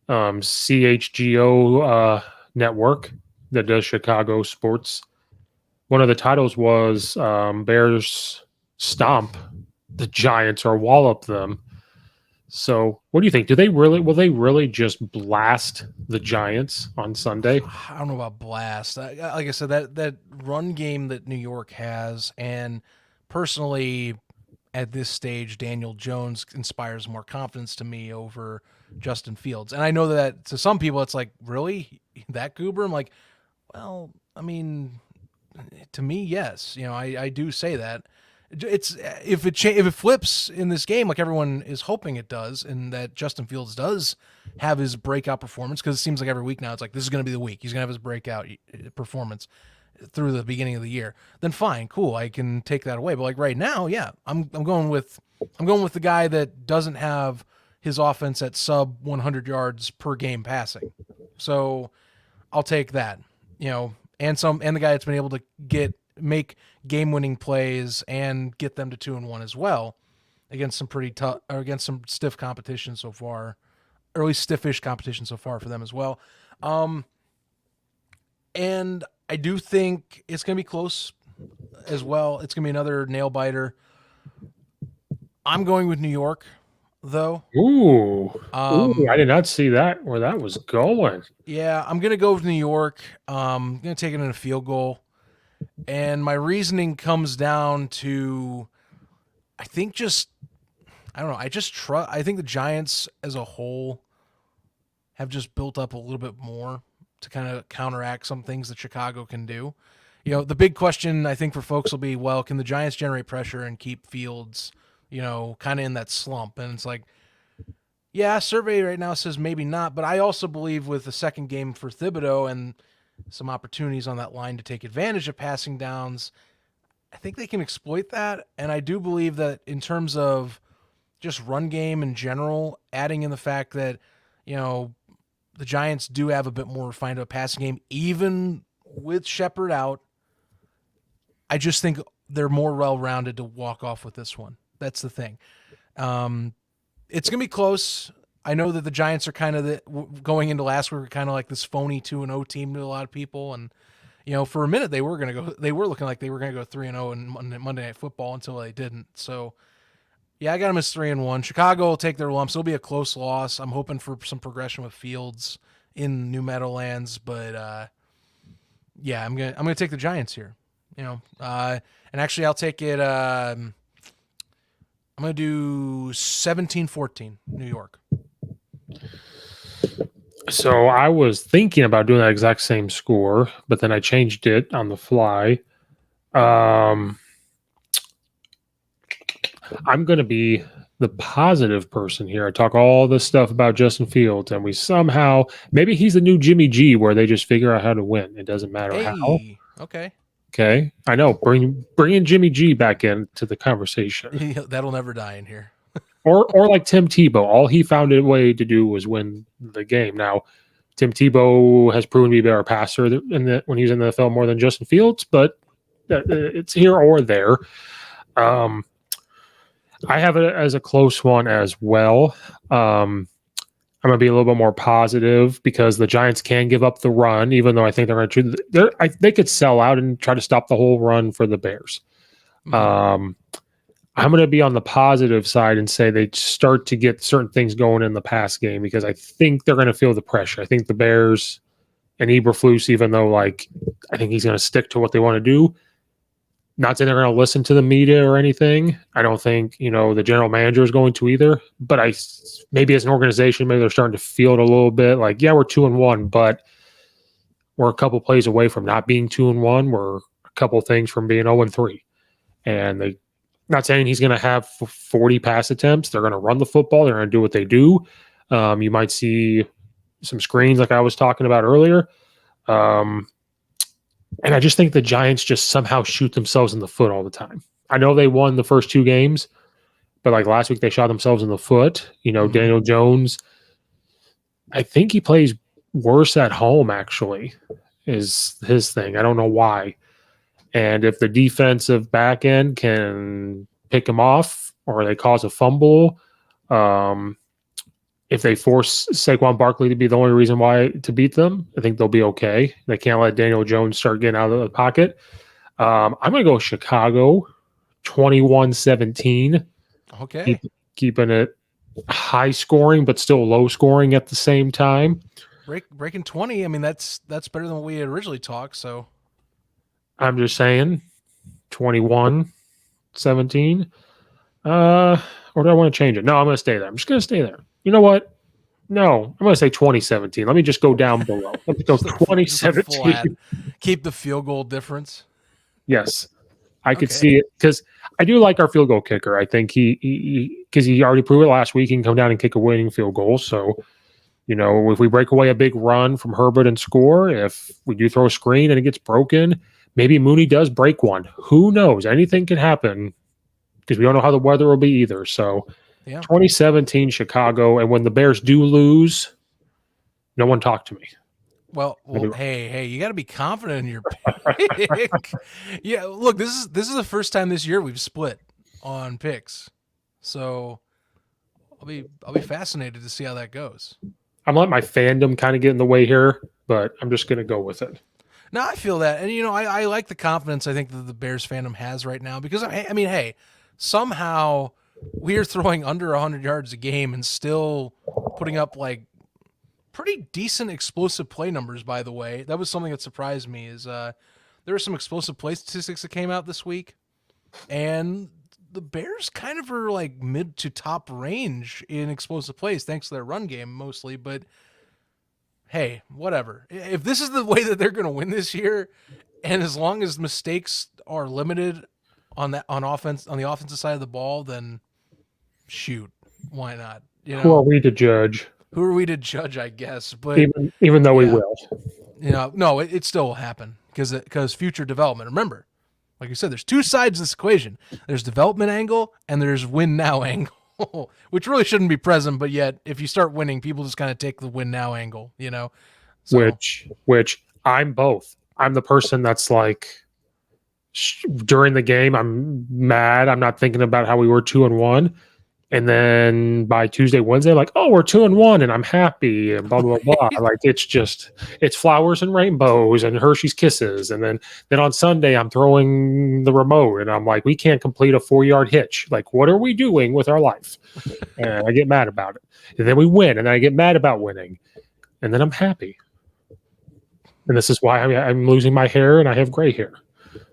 CHGO network that does Chicago sports. One of the titles was Bears stomp the Giants or wallop them. So, what do you think? Will they really just blast the Giants on Sunday? I don't know about blast. Like I said, that run game that New York has, and personally, at this stage, Daniel Jones inspires more confidence to me over Justin Fields. And I know that to some people, it's like, really, that goober? I'm like, well, I mean, to me, yes. I do say that. It's if it flips in this game like everyone is hoping it does, and that Justin Fields does have his breakout performance, because it seems like every week now it's like this is going to be the week he's going to have his breakout performance through the beginning of the year. Then fine, cool, I can take that away. But like right now, yeah, I'm going with the guy that doesn't have his offense at sub 100 yards per game passing. So I'll take that. And the guy that's been able to make game-winning plays and get them to 2-1 as well against some pretty tough, or against some stiff competition so far, or at least stiffish competition so far for them as well. And I do think it's going to be close as well. It's going to be another nail biter. I'm going with New York, though. Ooh, I did not see that where that was going. Yeah, I'm going to go with New York. I'm going to take it in a field goal. And my reasoning comes down to, I think I don't know. I think the Giants as a whole have just built up a little bit more to kind of counteract some things that Chicago can do. The big question I think for folks will be, well, can the Giants generate pressure and keep Fields, kind of in that slump? And it's like, yeah, survey right now says maybe not, but I also believe with the second game for Thibodeau and some opportunities on that line to take advantage of passing downs, I think they can exploit that. And I do believe that in terms of just run game in general, adding in the fact that, the Giants do have a bit more refined of a passing game, even with Herbert out, I just think they're more well-rounded to walk off with this one. That's the thing. It's going to be close. I know that the Giants are kind of going into last week, kind of like this phony 2-0 team to a lot of people. And, for a minute they were looking like they were going to go 3-0 in Monday Night Football until they didn't. So yeah, I got them as 3-1. Chicago will take their lumps. It'll be a close loss. I'm hoping for some progression with Fields in New Meadowlands, but yeah, I'm gonna take the Giants here. And actually I'll take it. I'm gonna do 17-14 New York. So I was thinking about doing that exact same score, but then I changed it on the fly. I'm going to be the positive person here. I talk all this stuff about Justin Fields, and we somehow, maybe he's the new Jimmy G, where they just figure out how to win. It doesn't matter how. Okay. Okay, I know. Bringing Jimmy G back into the conversation. That'll never die in here. or like Tim Tebow, all he found a way to do was win the game. Now, Tim Tebow has proven to be a better passer when he was in the NFL more than Justin Fields, but it's here or there. I have it as a close one as well. I'm going to be a little bit more positive because the Giants can give up the run, even though I think they're going to. They could sell out and try to stop the whole run for the Bears. Mm-hmm. I'm going to be on the positive side and say they start to get certain things going in the pass game because I think they're going to feel the pressure. I think the Bears and Eberflus, even though I think he's going to stick to what they want to do, Not saying they're going to listen to the media or anything. I don't think, the general manager is going to either. But maybe as an organization, maybe they're starting to feel it a little bit like, yeah, we're 2-1, but we're a couple plays away from not being 2-1. We're a couple things from being 0-3. And they, not saying he's going to have 40 pass attempts. They're going to run the football. They're going to do what they do. You might see some screens like I was talking about earlier. And I just think the Giants just somehow shoot themselves in the foot all the time. I know they won the first 2 games, but like last week they shot themselves in the foot. Daniel Jones, I think he plays worse at home, actually, is his thing. I don't know why. And if the defensive back end can pick him off or they cause a fumble, if they force Saquon Barkley to be the only reason why to beat them, I think they'll be okay. They can't let Daniel Jones start getting out of the pocket. I'm going to go Chicago 21-17. Okay. Keeping it high scoring, but still low scoring at the same time. Breaking 20. I mean, that's better than what we had originally talked. So I'm just saying 21-17. Or do I want to change it? No, I'm going to stay there. I'm just going to stay there. You know what? No, I'm going to say 2017. Let me just go down below. Let's go 2017. Keep the field goal difference. Yes, I could see it because I do like our field goal kicker. I think because he already proved it last week, he can come down and kick a winning field goal. So, if we break away a big run from Herbert and score, if we do throw a screen and it gets broken, maybe Mooney does break one. Who knows? Anything can happen because we don't know how the weather will be either. So, 2017 Chicago, and when the Bears do lose, no one talk to me. Well, hey, you got to be confident in your pick. Yeah, look, this is the first time this year we've split on picks, so I'll be fascinated to see how that goes. I'm letting my fandom kind of get in the way here, but I'm just going to go with it. No, I feel that, and I like the confidence I think that the Bears fandom has right now because I mean, hey, somehow we are throwing under 100 yards a game and still putting up like pretty decent explosive play numbers, by the way. That was something that surprised me is there were some explosive play statistics that came out this week, and the Bears kind of are like mid to top range in explosive plays thanks to their run game mostly, but hey, whatever. If this is the way that they're going to win this year, and as long as mistakes are limited on the offensive side of the ball, then shoot, why not? Who are we to judge? Who are we to judge, I guess? But even though we will, no, it still will happen because future development. Remember, like you said, there's two sides of this equation. There's development angle and there's win now angle, which really shouldn't be present. But yet, if you start winning, people just kind of take the win now angle, So, which I'm both. I'm the person that's like during the game, I'm mad. I'm not thinking about how we were 2-1. And then by Tuesday, Wednesday, like, oh, we're 2-1 and I'm happy and blah, blah, blah. Like it's flowers and rainbows and Hershey's Kisses. And then on Sunday, I'm throwing the remote and I'm like, we can't complete a 4-yard hitch. Like, what are we doing with our life? And I get mad about it. And then we win and I get mad about winning. And then I'm happy. And this is why I'm losing my hair and I have gray hair.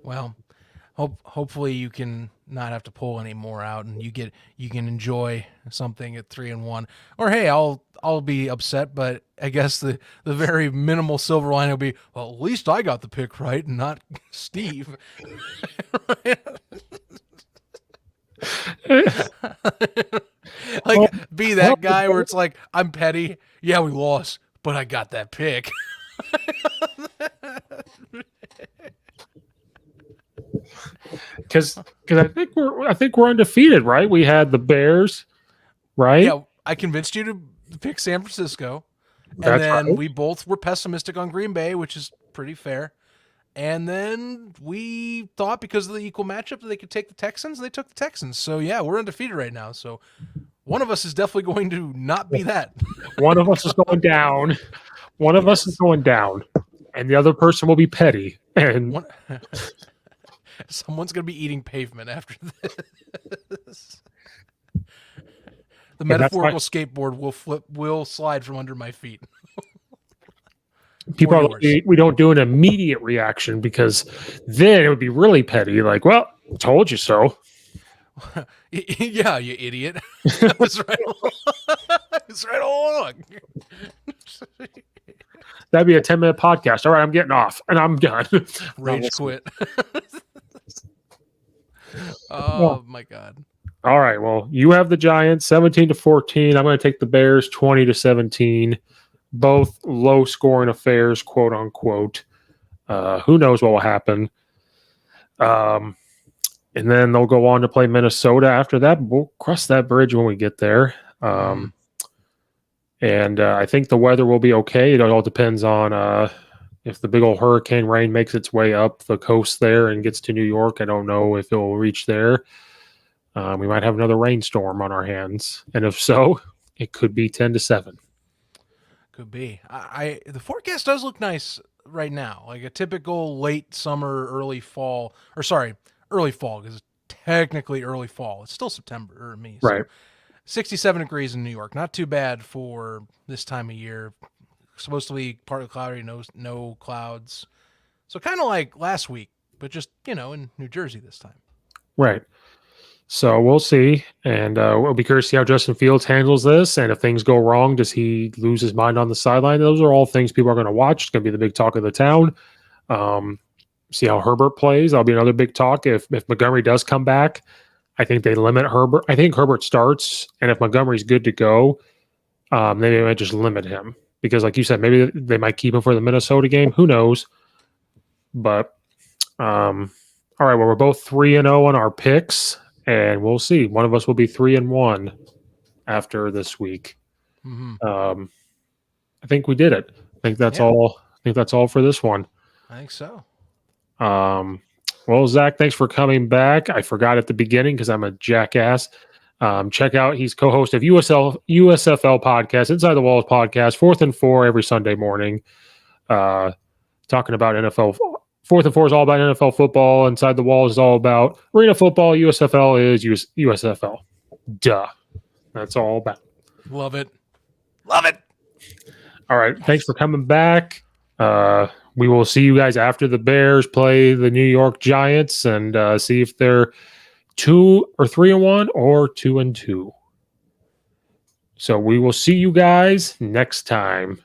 Well, hopefully you can not have to pull any more out and you can enjoy something at 3-1. Or hey, I'll be upset, but I guess the very minimal silver lining will be, well, at least I got the pick right and not Steve. Like be that guy where it's like, I'm petty. Yeah, we lost, but I got that pick. Because I think we're undefeated, right? We had the Bears, right? Yeah, I convinced you to pick San Francisco, and That's then right. we both were pessimistic on Green Bay, which is pretty fair. And then we thought because of the equal matchup that they could take the Texans, and they took the Texans. So yeah, we're undefeated right now. So one of us is definitely going to not be that. One of us is going down. One of us is going down, and the other person will be petty. And someone's going to be eating pavement after this. The metaphorical skateboard will slide from under my feet. people or are yours. like, we don't do an immediate reaction because then it would be really petty. Like, well, told you so. Yeah, you idiot. I was right all, I was right all along. That'd be a 10-minute podcast. All right, I'm getting off and I'm done. Rage quit. Well, Oh my god. all right. Well, you have the Giants 17-14. I'm going to take the Bears 20-17. Both low scoring affairs, quote unquote. Who knows what will happen? And then they'll go on to play Minnesota after that. We'll cross that bridge when we get there. And I think the weather will be okay. It all depends on if the big old hurricane rain makes its way up the coast there and gets to New York. I don't know if it will reach there. We might have another rainstorm on our hands. And if so, it could be 10-7. Could be. The forecast does look nice right now, like a typical late summer, early fall, or sorry, early fall because it's technically early fall. It's still September or me. So Right. 67 degrees in New York, not too bad for this time of year. Supposed to be partly cloudy, no clouds. So kind of like last week, but just in New Jersey this time. Right. So we'll see. And we'll be curious to see how Justin Fields handles this. And if things go wrong, does he lose his mind on the sideline? Those are all things people are going to watch. It's going to be the big talk of the town. See how Herbert plays. That'll be another big talk. If Montgomery does come back, I think they limit Herbert. I think Herbert starts. And if Montgomery's good to go, they might just limit him. Because like you said, maybe they might keep him for the Minnesota game. Who knows? But all right, well, we're both 3-0 on our picks. And we'll see. One of us will be 3-1 after this week. I think we did it. I think that's all. I think that's all for this one. I think so. Well, Zach, thanks for coming back. I forgot at the beginning because I'm a jackass. Check out. He's co-host of USFL podcast, Inside the Walls podcast, 4th and 4 every Sunday morning. Talking about NFL. 4th and 4 is all about NFL football. Inside the Walls is all about arena football. USFL is USFL. Duh. That's all about. Love it. Love it. All right. Yes. Thanks for coming back. We will see you guys after the Bears play the New York Giants and see if they're 2 or 3-1 or 2-2. So we will see you guys next time.